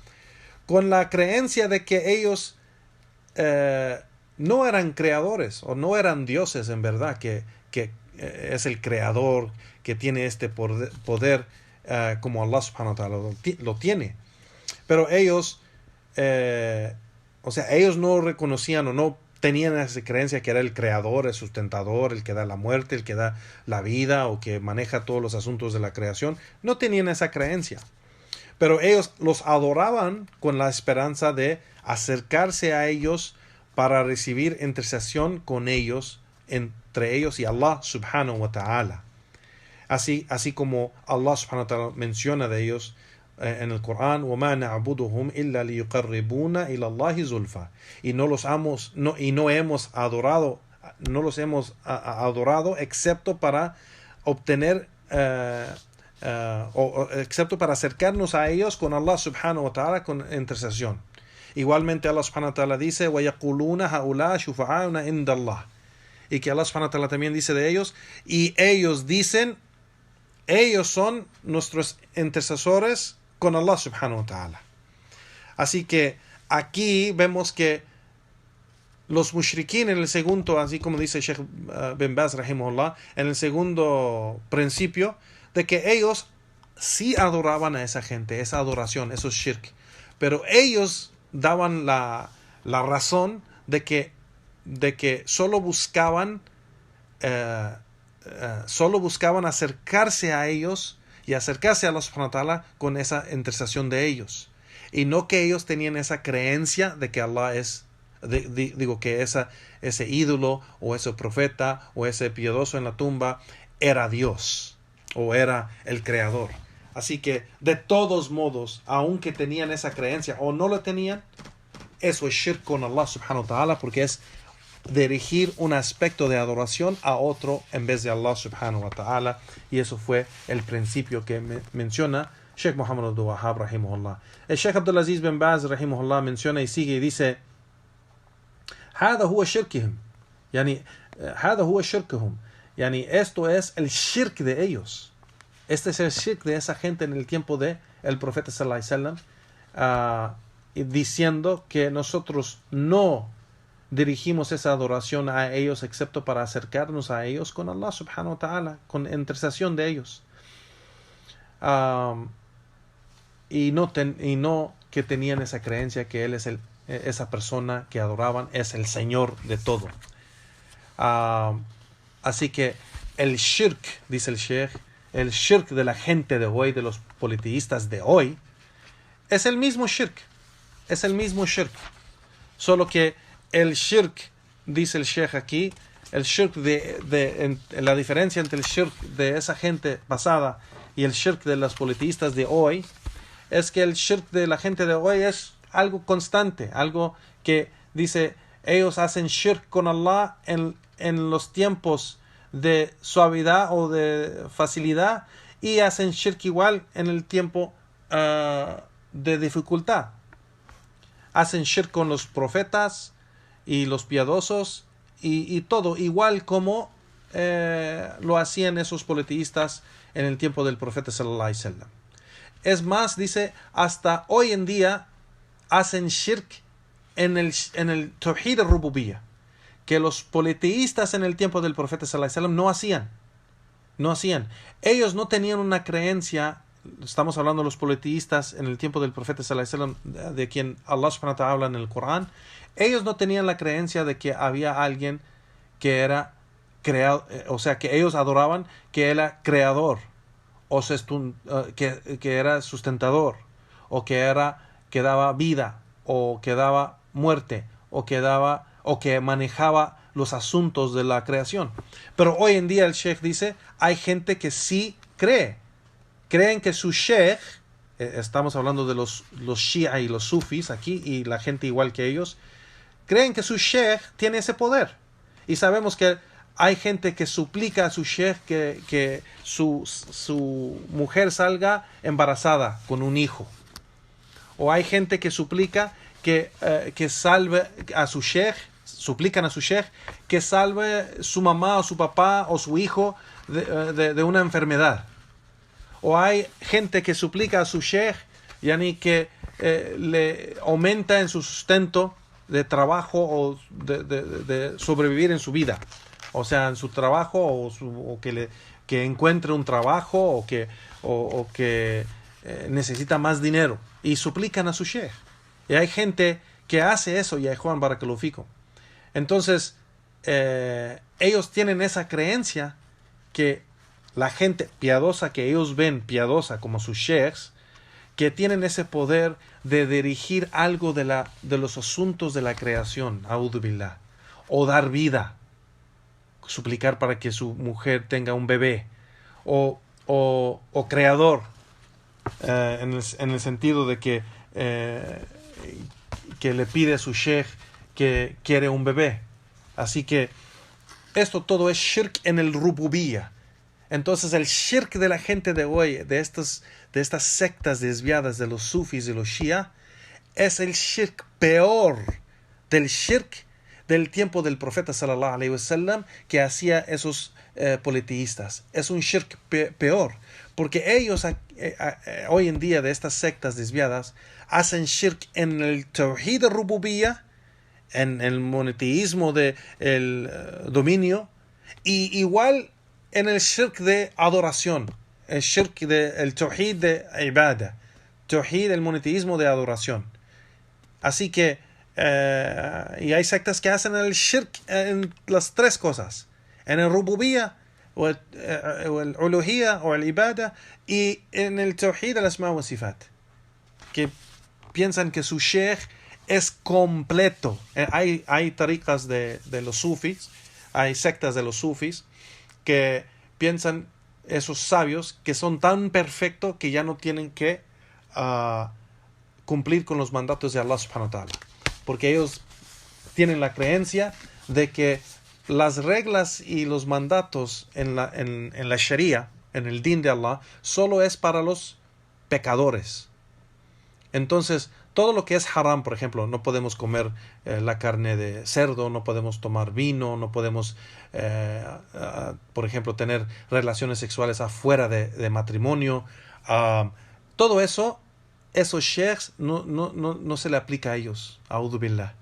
con la creencia de que ellos no eran creadores o no eran dioses en verdad, que es el creador que tiene este poder como Allah subhanahu wa ta'ala lo tiene. Pero ellos, ellos no reconocían o no tenían esa creencia que era el creador, el sustentador, el que da la muerte, el que da la vida o que maneja todos los asuntos de la creación. No tenían esa creencia. Pero ellos los adoraban con la esperanza de acercarse a ellos para recibir intercesión con ellos, entre ellos y Allah subhanahu wa ta'ala. Así como Allah subhanahu wa ta'ala menciona de ellos en el Corán, وَمَا نَعْبُدُهُمْ إِلَّا لِيُقَرِّبُونَ إِلَى اللَّهِ زُلْفَى. Y no los hemos adorado excepto para obtener excepto para acercarnos a ellos con Allah subhanahu wa ta'ala con intercesión. Igualmente Allah subhanahu wa ta'ala dice وَيَقُولُونَ هَؤُلَاءِ شُفَعَاؤُنَا عِنْدَ اللَّهِ. Y que Allah subhanahu wa ta'ala también dice de ellos, y ellos dicen, ellos son nuestros intercesores con Allah subhanahu wa ta'ala. Así que aquí vemos que los mushrikín en el segundo, así como dice Sheikh bin Baz rahimahullah, en el segundo principio, de que ellos sí adoraban a esa gente, esa adoración, esos shirk, pero ellos daban la razón de que solo buscaban solo buscaban acercarse a ellos y acercarse a Allah subhanahu wa ta'ala con esa intercesión de ellos. Y no que ellos tenían esa creencia de que Allah es, que ese ídolo o ese profeta o ese piadoso en la tumba era Dios o era el creador. Así que de todos modos, aunque tenían esa creencia o no lo tenían, eso es shirk con Allah subhanahu wa ta'ala, porque es dirigir un aspecto de adoración a otro en vez de Allah subhanahu wa ta'ala. Y eso fue el principio que menciona Sheikh Muhammad Abdul Wahhab rahimahullah. El Sheikh Abdul Aziz bin Baz rahimahullah menciona y sigue y dice: هذا هو شركهم يعني هذا هو شركهم يعني esto es el shirk de ellos. Este es el shirk de esa gente en el tiempo de el profeta sallallahu alaihi wasallam, diciendo que nosotros no dirigimos esa adoración a ellos excepto para acercarnos a ellos con Allah subhanahu wa ta'ala, con intercesión de ellos, y no que tenían esa creencia que Él es esa persona que adoraban es el Señor de todo. Así que el shirk, dice el Sheikh, el shirk de la gente de hoy, de los politeístas de hoy, es el mismo shirk, solo que el shirk, dice el Sheikh aquí, el shirk la diferencia entre el shirk de esa gente pasada y el shirk de los politeístas de hoy es que el shirk de la gente de hoy es algo constante, algo que dice, ellos hacen shirk con Allah en los tiempos de suavidad o de facilidad, y hacen shirk igual en el tiempo de dificultad. Hacen shirk con los profetas y los piadosos y todo, igual como lo hacían esos politeístas en el tiempo del profeta sallallahu alaihi wasallam. Es más, dice, hasta hoy en día hacen shirk en el Tawhid al-Rububiyyah, que los politeístas en el tiempo del profeta sallallahu alaihi wasallam no hacían. Ellos no tenían una creencia, estamos hablando de los politeístas en el tiempo del profeta sallallahu alaihi wasallam, de quien Allah subhanahu wa ta'ala habla en el Corán. Ellos no tenían la creencia de que había alguien que era creado, o sea, que ellos adoraban que era creador, o que era sustentador, o que daba vida, o que daba muerte, o que manejaba los asuntos de la creación. Pero hoy en día el Sheikh dice, hay gente que sí creen que su Sheikh, estamos hablando de los Shia y los Sufis aquí, y la gente igual que ellos, creen que su Sheikh tiene ese poder. Y sabemos que hay gente que suplica a su Sheikh que su mujer salga embarazada con un hijo. O hay gente que suplica que salve a su Sheikh, suplican a su Sheikh que salve su mamá o su papá o su hijo de una enfermedad. O hay gente que suplica a su Sheikh que le aumenta en su sustento de trabajo o de sobrevivir en su vida. O sea, en su trabajo o que encuentre un trabajo o que necesita más dinero. Y suplican a su Sheikh. Y hay gente que hace eso, y hay Juan Barakallahu Fikum. Entonces, ellos tienen esa creencia que la gente piadosa que ellos ven piadosa como sus sheikhs, que tienen ese poder de dirigir algo de los asuntos de la creación, a'udhu billah, o dar vida, suplicar para que su mujer tenga un bebé, o creador, en el sentido de que le pide a su sheikh que quiere un bebé. Así que esto todo es shirk en el rububiyyah. Entonces el shirk de la gente de hoy, de estas sectas desviadas de los sufis y los shia, es el shirk peor del shirk del tiempo del profeta sallallahu alaihi wasallam que hacía esos politeístas. Es un shirk peor, porque ellos hoy en día de estas sectas desviadas hacen shirk en el tawhid al-rububiyyah, en el monoteísmo del dominio, y igual en el shirk de adoración, el shirk el tawhid de ibada, tawhid el monoteísmo de adoración. Así que y hay sectas que hacen el shirk en las tres cosas: en el rububiyyah, والألوهية o el ibada, y en el tawhid al asma wa sifat, que piensan que su sheikh es completo. Hay tariqas de los sufis, hay sectas de los sufis que piensan, esos sabios, que son tan perfectos que ya no tienen que cumplir con los mandatos de Allah subhanahu wa ta'ala, porque ellos tienen la creencia de que las reglas y los mandatos en la Sharia, en el din de Allah, solo es para los pecadores. Entonces, todo lo que es haram, por ejemplo, no podemos comer la carne de cerdo, no podemos tomar vino, no podemos, por ejemplo, tener relaciones sexuales afuera de matrimonio. Todo eso, esos sheikhs no se le aplica a ellos, a'udhu billah.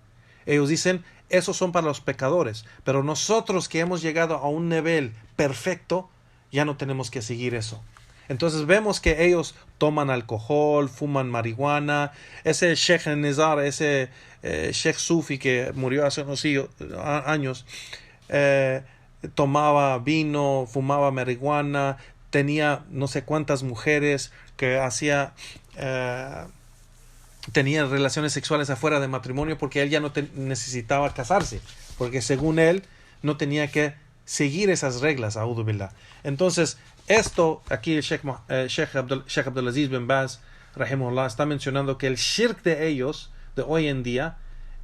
Ellos dicen, esos son para los pecadores, pero nosotros que hemos llegado a un nivel perfecto, ya no tenemos que seguir eso. Entonces vemos que ellos toman alcohol, fuman marihuana. Ese Sheikh Nizar, ese Sheikh Sufi que murió hace unos años, tomaba vino, fumaba marihuana, tenía no sé cuántas mujeres que tenía relaciones sexuales afuera de matrimonio, porque él ya no necesitaba casarse, porque según él no tenía que seguir esas reglas, a'udhu billah. Entonces, esto aquí el Sheikh Abdulaziz bin Baz, rahimahullah, está mencionando que el shirk de ellos, de hoy en día,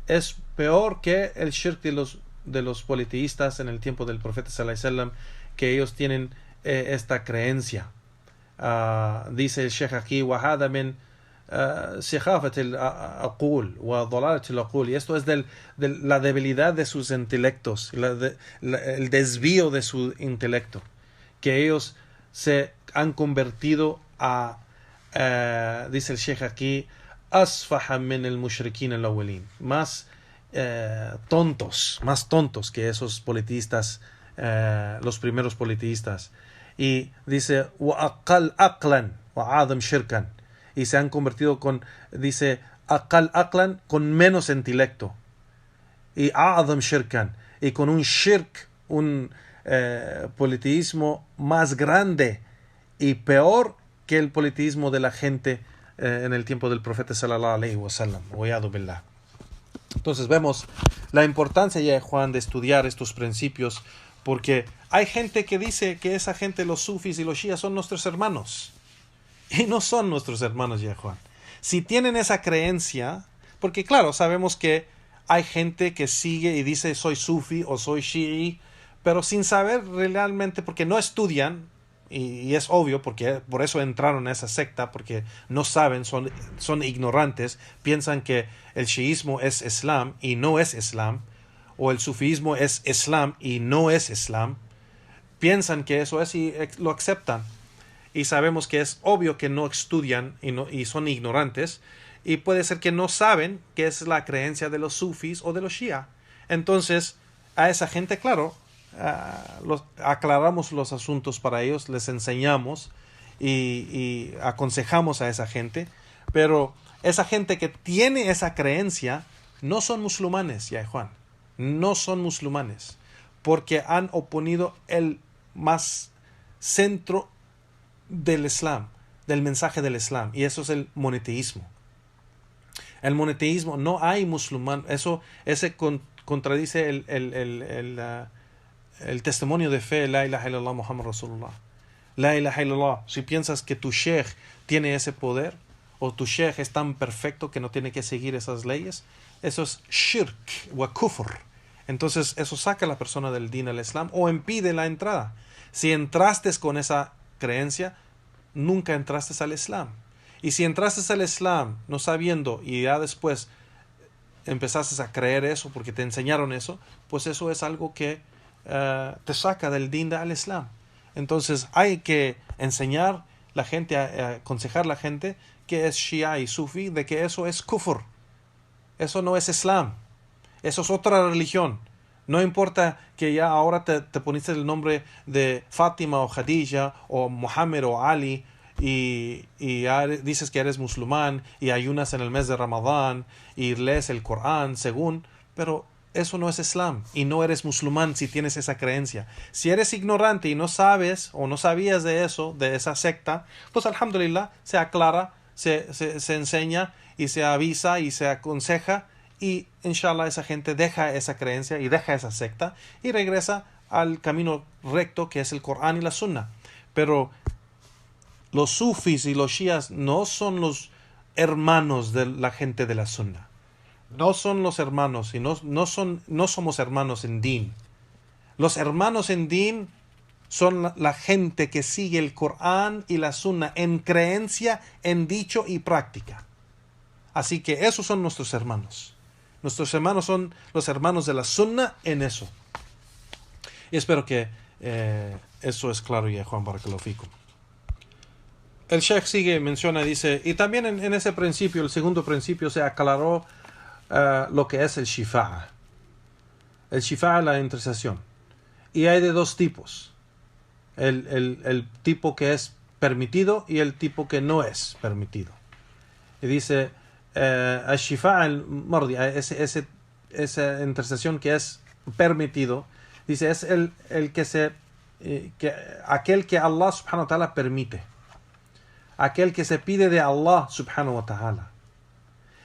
es peor que el shirk de los politeístas en el tiempo del profeta sallallahu alaihi wasallam, que ellos tienen esta creencia. Dice el Sheikh aquí, وَهَذَا مِنْ سخافة العقول وضلالة العقول, y esto es de la debilidad de sus intelectos, el desvío de su intelecto, que ellos se han convertido a, dice el Sheikh aquí, asfaha min el mushrikin al awwalin, más tontos que esos politistas, los primeros politistas. Y dice, wa aqal aqlan wa adam shirkan, y se han convertido dice, aqal aqlan, con menos intelecto, y a'adam shirkan, y con un shirk, un politeísmo más grande y peor que el politeísmo de la gente en el tiempo del profeta sallallahu alaihi wasallam. Wa'iyadu billah. Entonces vemos la importancia, ya Juan, de estudiar estos principios, porque hay gente que dice que esa gente, los sufis y los shias, son nuestros hermanos. Y no son nuestros hermanos, ya Juan. Si tienen esa creencia, porque claro, sabemos que hay gente que sigue y dice soy sufi o soy shi'i, pero sin saber realmente, porque no estudian, y es obvio, porque por eso entraron a esa secta, porque no saben, son ignorantes, piensan que el shiismo es Islam y no es Islam, o el sufismo es Islam y no es Islam. Piensan que eso es y lo aceptan. Y sabemos que es obvio que no estudian y son ignorantes, y puede ser que no saben qué es la creencia de los sufis o de los shia. Entonces, a esa gente, claro, aclaramos los asuntos para ellos, les enseñamos y aconsejamos a esa gente, pero esa gente que tiene esa creencia no son musulmanes, ya Juan, no son musulmanes, porque han oponido el más centro del Islam, del mensaje del Islam, y eso es el monoteísmo. El monoteísmo, no hay musulmán, ese contradice el testimonio de fe, la ilaha illallah Muhammad Rasulullah. La ilaha illallah, si piensas que tu sheikh tiene ese poder, o tu sheikh es tan perfecto que no tiene que seguir esas leyes, eso es shirk wa kufr. Entonces eso saca a la persona del din al Islam o impide la entrada. Si entraste con esa creencia, nunca entraste al Islam. Y si entraste al Islam no sabiendo y ya después empezaste a creer eso porque te enseñaron eso, pues eso es algo que te saca del din al Islam. Entonces hay que enseñar la gente, aconsejar a la gente que es shia y sufi, de que eso es kufr, eso no es Islam, eso es otra religión. No importa que ya ahora te poniste el nombre de Fátima o Khadija o Muhammad o Ali y ya dices que eres musulmán y ayunas en el mes de Ramadán y lees el Corán según, pero eso no es Islam y no eres musulmán si tienes esa creencia. Si eres ignorante y no sabes o no sabías de eso, de esa secta, pues alhamdulillah se aclara, se enseña y se avisa y se aconseja y inshallah esa gente deja esa creencia y deja esa secta y regresa al camino recto que es el Corán y la Sunna. Pero los sufis y los shias no son los hermanos de la gente de la Sunna. No son los hermanos y no somos hermanos en din. Los hermanos en din son la gente que sigue el Corán y la Sunna en creencia, en dicho y práctica. Así que esos son nuestros hermanos. Nuestros hermanos son los hermanos de la Sunna en eso. Y espero que eso es claro ya, Juan Barakallahu fikum. El Sheikh sigue, menciona, dice, y también en ese principio, el segundo principio, se aclaró lo que es el shifa'a. El shifa'a, la intercesión. Y hay de dos tipos. El tipo que es permitido y el tipo que no es permitido. Y dice, el shifa'a al-mardi, esa intercesión que es permitido, dice, es el que aquel que Allah subhanahu wa ta'ala permite. Aquel que se pide de Allah subhanahu wa ta'ala.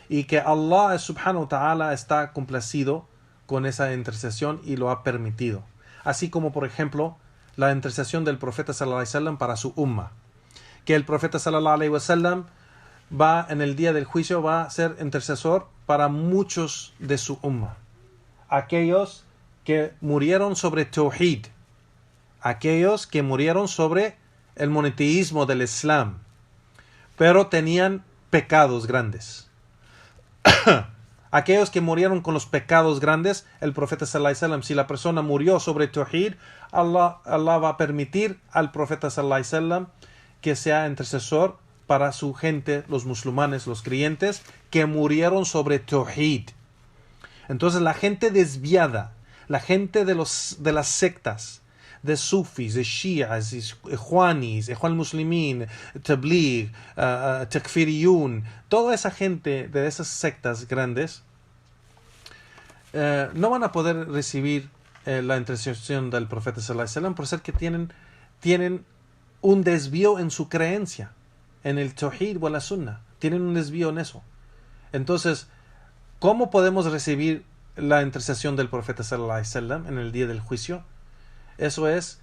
Y que Allah subhanahu wa ta'ala está complacido con esa intercesión y lo ha permitido. Así como, por ejemplo, la intercesión del profeta sallallahu alaihi wasallam para su umma. Que el profeta sallallahu alaihi wasallam va en el día del juicio, va a ser intercesor para muchos de su umma. Aquellos que murieron sobre Tawhid. Aquellos que murieron sobre el monoteísmo del Islam. Pero tenían pecados grandes. Aquellos que murieron con los pecados grandes, el profeta sallallahu alaihi wasallam, si la persona murió sobre Tawhid, Allah va a permitir al profeta sallallahu alaihi wasallam que sea intercesor para su gente, los musulmanes, los creyentes, que murieron sobre Tawhid. Entonces la gente desviada, la gente de las sectas, de sufis, de shias, ikhwanis, ikhwan muslimin, tabligh, takfiriyun, toda esa gente de esas sectas grandes no van a poder recibir la intercesión del profeta sallallahu alaihi wasallam por ser que tienen un desvío en su creencia, en el tawhid o la sunna, tienen un desvío en eso. Entonces, ¿cómo podemos recibir la intercesión del profeta sallallahu alaihi wasallam en el día del juicio? Eso es,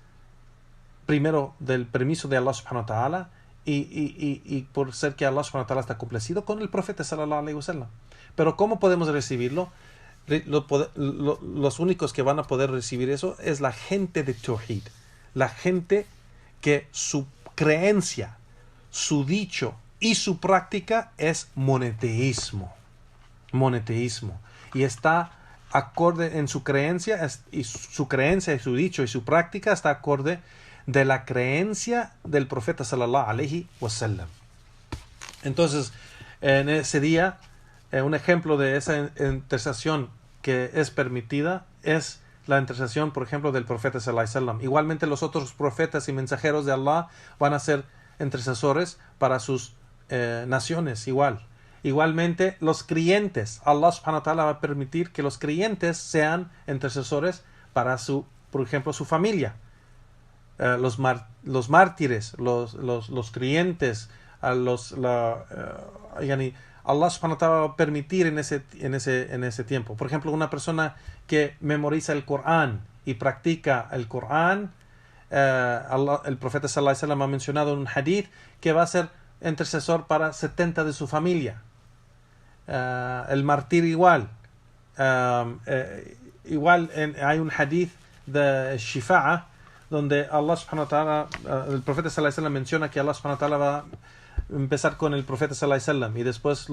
primero, del permiso de Allah subhanahu wa ta'ala y por ser que Allah subhanahu wa ta'ala está complacido con el profeta sallallahu alaihi wasallam. Pero ¿cómo podemos recibirlo? Los únicos que van a poder recibir eso es la gente de Tawhid. La gente que su creencia, su dicho y su práctica es monoteísmo. Monoteísmo. Y está acorde en su creencia y su dicho y su práctica está acorde de la creencia del profeta sallallahu alaihi wasallam. Entonces, en ese día, un ejemplo de esa intercesión que es permitida es la intercesión, por ejemplo, del profeta sallallahu alaihi wasallam. Igualmente los otros profetas y mensajeros de Allah van a ser intercesores para sus naciones, Igualmente, los creyentes, Allah subhanahu wa ta'ala va a permitir que los creyentes sean intercesores para por ejemplo, su familia. Los mártires, los creyentes, Allah subhanahu wa ta'ala va a permitir en ese tiempo. Por ejemplo, una persona que memoriza el Corán y practica el Corán, el profeta sallallahu alaihi wasallam ha mencionado en un hadith que va a ser intercesor para 70 de su familia. El mártir igual. Hay un hadith de Shifa'a donde Allah subhanahu wa ta'ala, el profeta sallallahu alaihi wasallam menciona que Allah subhanahu wa ta'ala va a empezar con el profeta sallallahu alaihi wasallam y después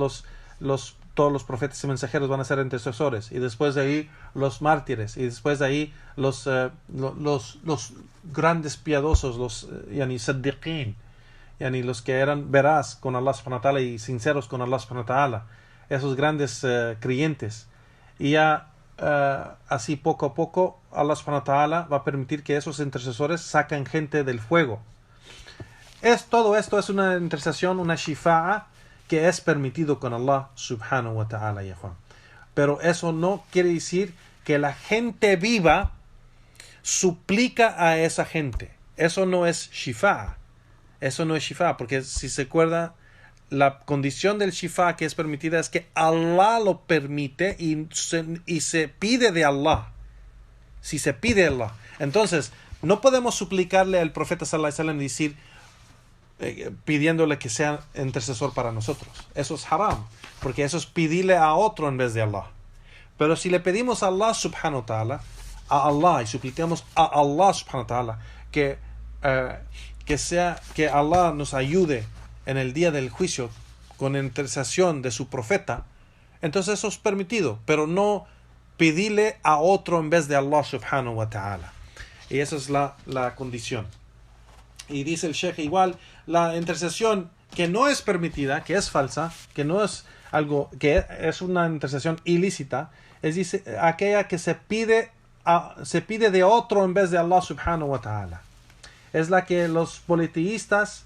todos los profetas y mensajeros van a ser intercesores y después de ahí los mártires y después de ahí los grandes piadosos, los saddiqin, los que eran veraz con Allah subhanahu wa ta'ala y sinceros con Allah subhanahu wa ta'ala, esos grandes creyentes. Y ya así poco a poco Allah subhanahu wa ta'ala va a permitir que esos intercesores saquen gente del fuego. Todo esto es una intercesión, una shifa'a que es permitido con Allah subhanahu wa ta'ala, ya Juan. Pero eso no quiere decir que la gente viva suplica a esa gente. Eso no es shifa. Eso no es shifa, porque si se acuerda, la condición del shifa que es permitida es que Allah lo permite y se pide de Allah. Si se pide de Allah. Entonces, no podemos suplicarle al profeta sallallahu alaihi wasallam y decir, pidiéndole que sea intercesor para nosotros. Eso es haram, porque eso es pedirle a otro en vez de Allah. Pero si le pedimos a Allah subhanahu wa ta'ala, a Allah, y suplicamos a Allah subhanahu wa ta'ala que Allah nos ayude en el día del juicio con intercesión de su profeta, entonces eso es permitido, pero no pedirle a otro en vez de Allah subhanahu wa ta'ala. Y esa es la condición. Y dice el Sheikh igual, la intercesión que no es permitida, que es falsa, que no es algo, que es una intercesión ilícita, es aquella que se pide de otro en vez de Allah subhanahu wa ta'ala. Es la que los politeístas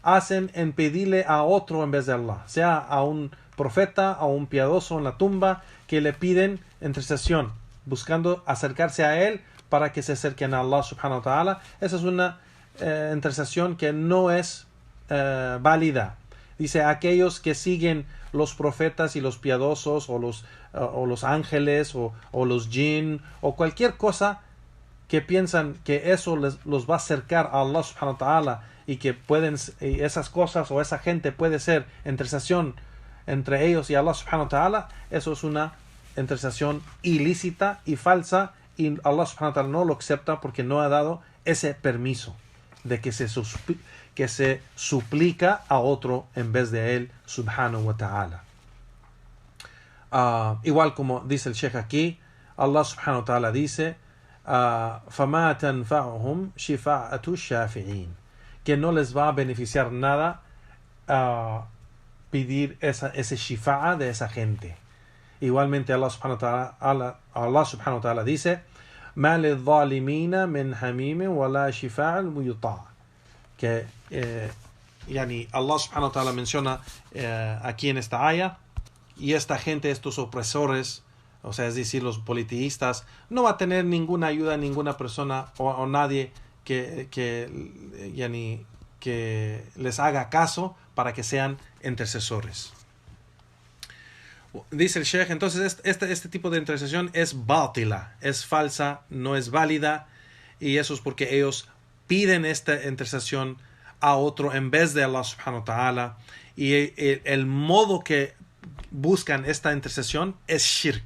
hacen en pedirle a otro en vez de Allah, sea a un profeta, a un piadoso en la tumba, que le piden intercesión, buscando acercarse a él para que se acerquen a Allah subhanahu wa ta'ala. Esa es una intercesión que no es válida. Dice, aquellos que siguen los profetas y los piadosos, o los ángeles, o los jinn, o cualquier cosa que piensan que eso los va a acercar a Allah subhanahu wa ta'ala, y que esas cosas o esa gente puede ser intercesión entre ellos y Allah subhanahu wa ta'ala, eso es una intercesión ilícita y falsa, y Allah subhanahu wa ta'ala no lo acepta porque no ha dado ese permiso de que se suplica a otro en vez de él subhanahu wa ta'ala. Igual como dice el Sheikh aquí, Allah subhanahu wa ta'ala dice, فَمَا تَنْفَعُهُمْ شِفَاعَةُ الشَّافِعِينَ, que no les va a beneficiar nada pedir ese shifa'a de esa gente. Igualmente Allah subhanahu wa ta'ala dice, مَا لِلظَّالِمِينَ مِنْ حَمِيمٍ وَلَا شِفَاعٍ مُيُطَاعٍ, que Allah subhanahu wa ta'ala menciona aquí en esta aya, y esta gente, estos opresores, o sea, es decir, los politeístas, no va a tener ninguna ayuda, ninguna persona o nadie que les haga caso para que sean intercesores. Dice el Sheikh, entonces este tipo de intercesión es batila, es falsa, no es válida, y eso es porque ellos piden esta intercesión a otro en vez de Allah subhanahu wa ta'ala, y el modo que buscan esta intercesión es shirk,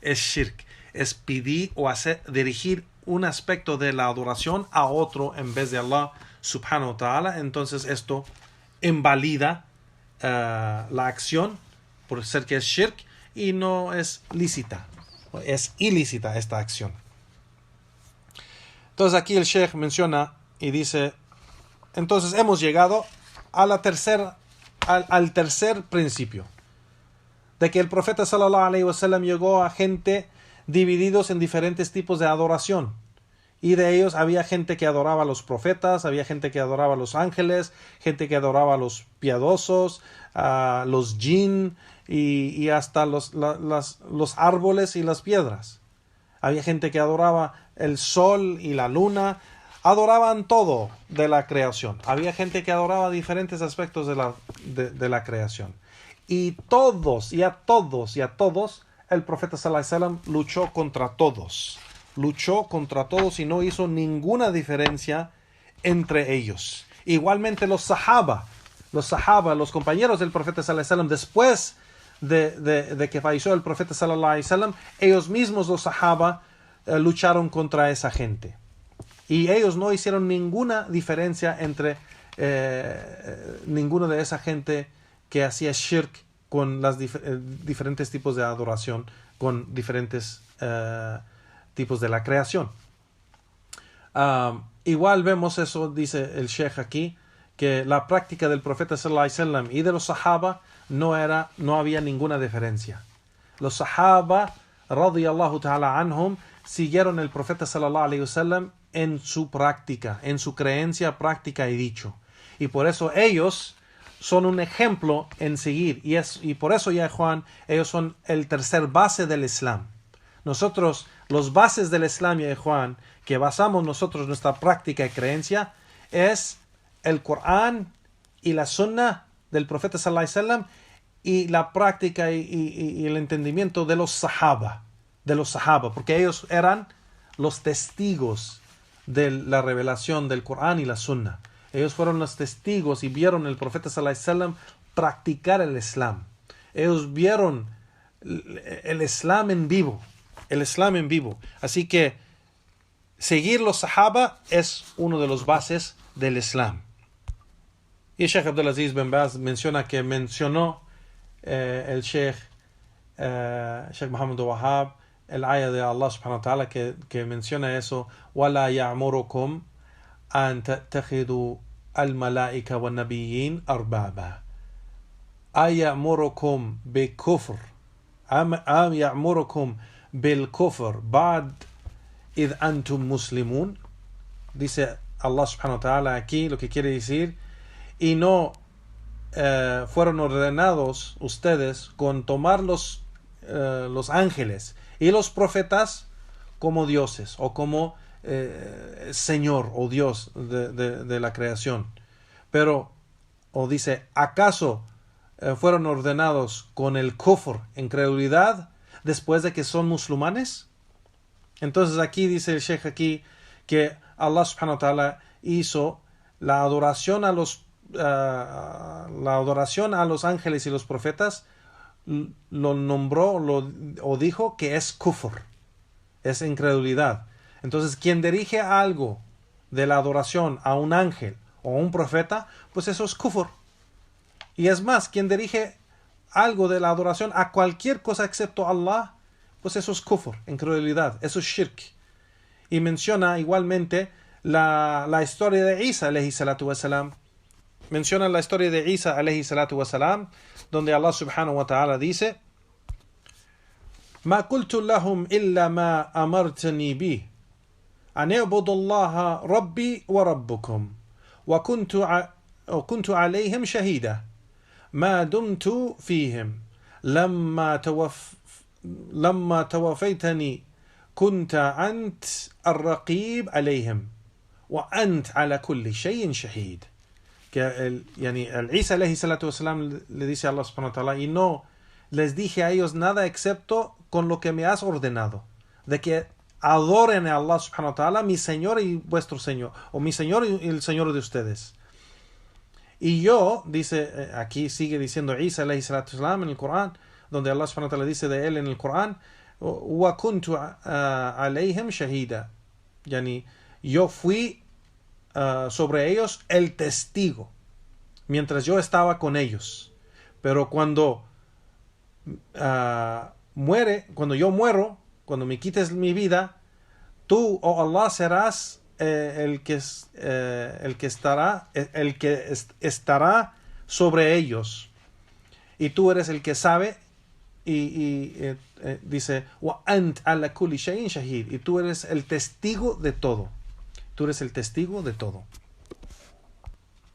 es pedir o dirigir un aspecto de la adoración a otro en vez de Allah subhanahu wa ta'ala. Entonces esto invalida la acción por ser que es shirk, y no es lícita, es ilícita esta acción. Entonces aquí el Sheikh menciona y dice, entonces hemos llegado al tercer principio, de que el profeta sallallahu alaihi wasallam llegó a gente divididos en diferentes tipos de adoración, y de ellos había gente que adoraba a los profetas, había gente que adoraba a los ángeles, gente que adoraba a los piadosos, a los jinn, y hasta los árboles y las piedras. Había gente que adoraba el sol y la luna, adoraban todo de la creación. Había gente que adoraba diferentes aspectos de la creación. Y a todos, el profeta sallallahu alaihi wasallam luchó contra todos y no hizo ninguna diferencia entre ellos. Igualmente los sahaba, los compañeros del profeta sallallahu alaihi wasallam, después de que falleció el profeta sallallahu alaihi wasallam, ellos mismos, los sahaba, lucharon contra esa gente. Y ellos no hicieron ninguna diferencia entre ninguno de esa gente que hacía shirk con los diferentes tipos de adoración, con diferentes tipos de la creación. Igual vemos eso, dice el Sheikh aquí, que la práctica del profeta sallallahu alaihi wasallam y de los sahaba no había ninguna diferencia. Los sahaba radiyallahu ta'ala anhum siguieron el profeta sallallahu alaihi wasallam en su práctica, en su creencia, práctica y dicho, y por eso ellos son un ejemplo en seguir, y por eso, ya Juan, ellos son el tercer base del Islam. nosotros, los bases del Islam, y Juan, que basamos nosotros nuestra práctica y creencia, es el Corán y la Sunna del profeta sallallahu alaihi wasallam, y la práctica y el entendimiento de los sahaba, porque ellos eran los testigos de la revelación del Corán y la Sunna. Ellos fueron los testigos y vieron al profeta sallallahu alaihi wasallam practicar el Islam. Ellos vieron el Islam en vivo. Así que seguir los sahaba es uno de los bases del Islam. Y el Sheikh Abdulaziz bin Baz mencionó el Sheikh Muhammad Wahab el ayah de Allah subhanahu wa ta'ala que menciona eso: وَلَا يَعْمُرُكُمْ أَن تَتَّخِذُوا الْمَلَائِكَةَ وَالنَّبِيِّينَ أَرْبَابًا أَيَأْمُرُكُمْ بِكُفْرٍ أَمْ يَأْمُرُكُمْ بِالْكُفْرِ بَعْدَ إِذْ أَنْتُمْ مُسْلِمُونَ. Dice Allah subhanahu wa ta'ala aquí lo que quiere decir: y no fueron ordenados ustedes con tomar los ángeles y los profetas como dioses o como Señor o Dios de la creación. Pero, o dice, ¿acaso fueron ordenados con el kufr, incredulidad, después de que son musulmanes? Entonces aquí dice el Sheikh aquí que Allah subhanahu wa ta'ala hizo la adoración a los ángeles y los profetas, lo nombró o dijo que es kufr, es incredulidad. Entonces, quien dirige algo de la adoración a un ángel o a un profeta, pues eso es kufr. Y es más, quien dirige algo de la adoración a cualquier cosa excepto Allah, pues eso es kufr, incredulidad, eso es shirk. Y menciona igualmente la historia de Isa alayhi salatu wasalam. Menciona la historia de Isa alayhi salatu wasalam, donde Allah subhanahu wa ta'ala dice: ما قلت لهم إلا ما أمرتني به أن اعبدوا الله ربي وربكم وكنت عليهم شهيدا ما دمت فيهم لما توفيتني كنت أنت الرقيب عليهم وأنت على كل شيء شهيد. Que el Isa alayhi salatu wasalam le dice a Allah subhanahu wa ta'ala: y no les dije a ellos nada excepto con lo que me has ordenado, de que adoren a Allah subhanahu wa ta'ala, mi Señor y vuestro Señor, o mi Señor y el Señor de ustedes. Y yo, dice, aquí sigue diciendo Isa alayhi salatu wasalam en el Corán, donde Allah subhanahu wa ta'ala dice de él en el Corán: wa kuntu alayhim shahida, yo fui sobre ellos el testigo mientras yo estaba con ellos. Pero cuando yo muero, cuando me quites mi vida, tú, oh Allah, serás el que estará sobre ellos, y tú eres el que sabe. Dice: wa ant ala kulli shay'in shahid, y tú eres el testigo de todo. Tú eres el testigo de todo.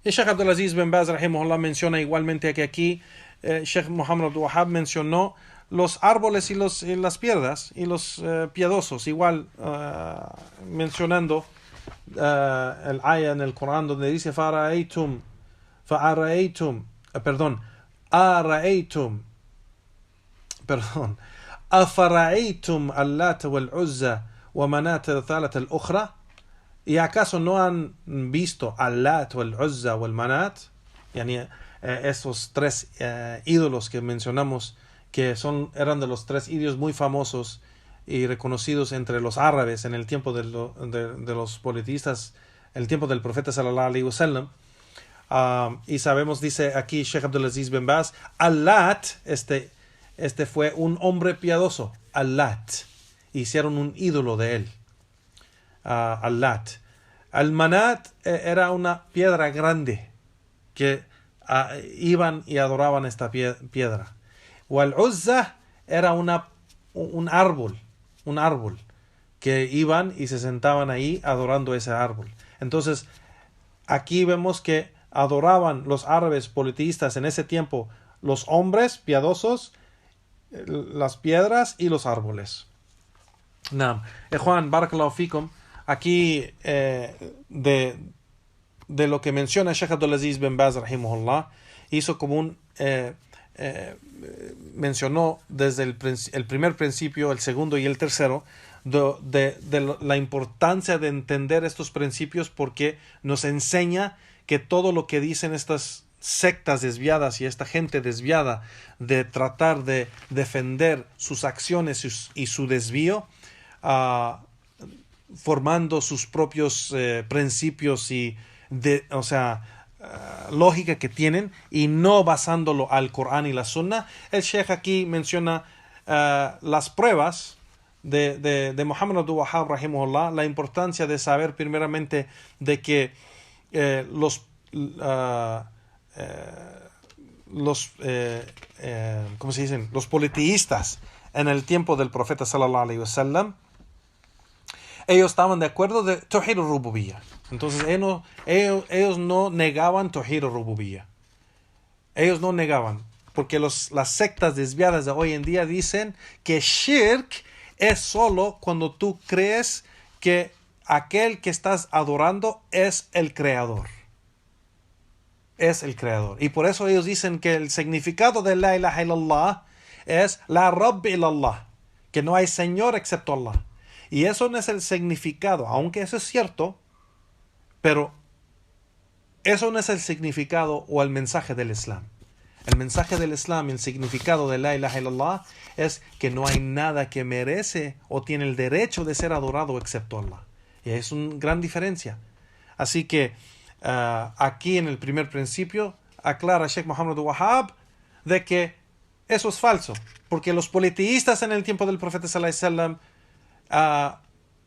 Y Sheikh Abdulaziz bin Baz rahimahullah menciona igualmente que aquí Sheikh Muhammad Abdul Wahhab mencionó los árboles y las piedras y los piadosos, igual mencionando el ayah en el Corán donde dice: أفرأيتم اللات والعزى ومناة الثالثة الأخرى. ¿Y acaso no han visto al-Lat, al-Uzza o al-Manat? Esos tres ídolos que mencionamos, que eran de los tres ídolos muy famosos y reconocidos entre los árabes en el tiempo de los politistas, el tiempo del profeta sallallahu alaihi wasallam. Y sabemos, dice aquí Sheikh Abdulaziz bin Baz, al-Lat, este fue un hombre piadoso, al-Lat. Hicieron un ídolo de él. Al-Lat. Al-Manat era una piedra grande que iban y adoraban esta piedra. O al-Uzza era un árbol que iban y se sentaban ahí adorando ese árbol. Entonces aquí vemos que adoraban los árabes politeístas en ese tiempo los hombres piadosos, las piedras y los árboles. Naam. Juan, barakallahu fikum, aquí de lo que menciona Sheikh Abdulaziz bin Baz, rahimahullah, hizo como mencionó desde el primer principio, el segundo y el tercero, de la importancia de entender estos principios, porque nos enseña que todo lo que dicen estas sectas desviadas y esta gente desviada de tratar de defender sus acciones y su desvío, formando sus propios principios y lógica que tienen, y no basándolo al Corán y la Sunna. El Sheikh aquí menciona las pruebas de Muhammad Abdul Wahhab, rahimahullah, la importancia de saber primeramente de que ¿cómo se dicen? Los politeístas en el tiempo del profeta sallallahu alaihi wasallam, ellos estaban de acuerdo de Tawhid al-Rububiyyah. Entonces ellos no negaban Tawhid al-Rububiyyah. Ellos no negaban, porque las sectas desviadas de hoy en día dicen que shirk es solo cuando tú crees que aquel que estás adorando es el creador. Es el creador. Y por eso ellos dicen que el significado de la ilaha illallah es la Rabb ilallah, que no hay Señor excepto Allah. Y eso no es el significado, aunque eso es cierto, pero eso no es el significado o el mensaje del Islam. El mensaje del Islam y el significado de la ilaha illallah es que no hay nada que merece o tiene el derecho de ser adorado excepto Allah. Y es una gran diferencia. Así que aquí en el primer principio aclara Sheikh Muhammad Abdul Wahhab de que eso es falso, porque los politeístas en el tiempo del profeta sallallahu alaihi wasallam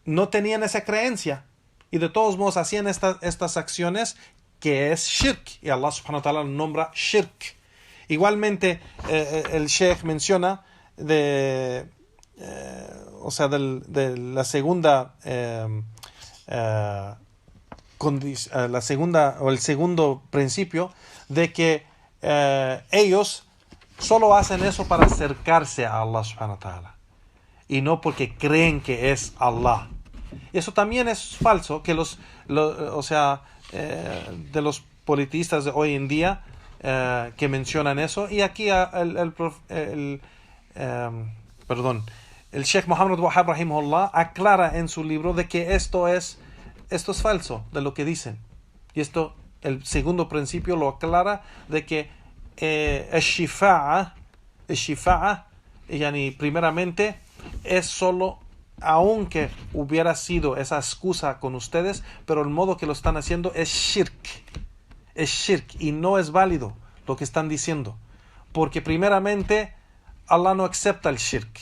no tenían esa creencia, y de todos modos hacían estas acciones, que es shirk, y Allah subhanahu wa ta'ala nombra shirk. Igualmente el Sheikh menciona de la segunda la segunda o el segundo principio, de que ellos solo hacen eso para acercarse a Allah subhanahu wa ta'ala, y no porque creen que es Allah. Y eso también es falso, que de los politistas de hoy en día que mencionan eso. Y aquí el Sheikh Muhammad Wahhab, rahimahullah, aclara en su libro de que esto es falso, de lo que dicen. Y el segundo principio lo aclara, de que el shifa'a, primeramente, es solo, aunque hubiera sido esa excusa con ustedes, pero el modo que lo están haciendo es shirk, y no es válido lo que están diciendo, porque primeramente Allah no acepta el shirk,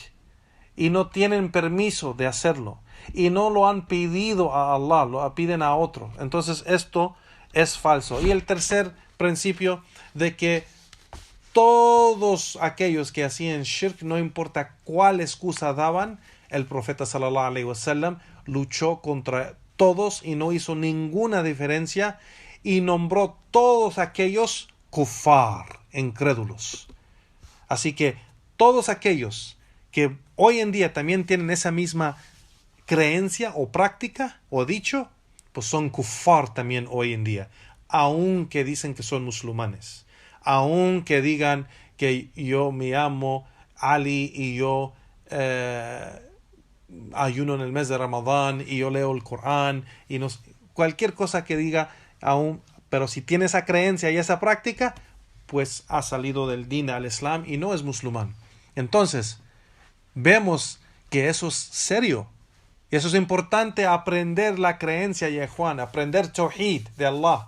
y no tienen permiso de hacerlo, y no lo han pedido a Allah, lo piden a otro. Entonces esto es falso. Y el tercer principio, de que todos aquellos que hacían shirk, no importa cuál excusa daban, el profeta sallallahu alaihi wasallam luchó contra todos y no hizo ninguna diferencia, y nombró todos aquellos kufar, incrédulos. Así que todos aquellos que hoy en día también tienen esa misma creencia o práctica o dicho, pues son kufar también hoy en día, aunque dicen que son musulmanes, aunque digan que yo me llamo Ali y yo ayuno en el mes de Ramadán y yo leo el Corán, y cualquier cosa que diga, pero si tiene esa creencia y esa práctica, pues ha salido del din al Islam y no es musulmán. Entonces vemos que eso es serio. Y eso es importante, aprender la creencia, ya Juan, aprender Tawhid de Allah,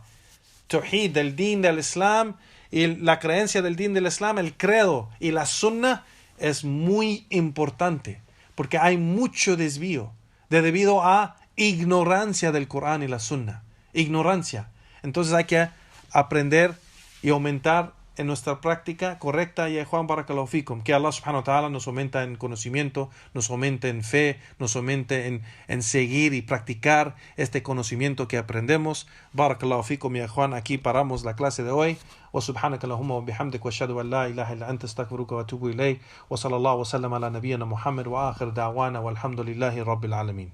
Tawhid del din del Islam, y la creencia del din del Islam, el credo y la sunna es muy importante, porque hay mucho desvío debido a ignorancia del Corán y la sunna, ignorancia. Entonces hay que aprender y aumentar en nuestra práctica correcta, y Juan barakallahu fikum, que Allah subhanahu wa ta'ala nos aumenta en conocimiento, nos aumente en fe, nos aumente en seguir y practicar este conocimiento que aprendemos. Barakallahu fikum ya Juan, aquí paramos la clase de hoy. Wa subhanaka Allahumma wa bihamdik wa ashhadu an la ilaha illa anta astaghfiruka wa atubu ilayk wa sallallahu wa sallam ala nabiyyina Muhammad wa akhir da'wana walhamdulillahi rabbil alamin.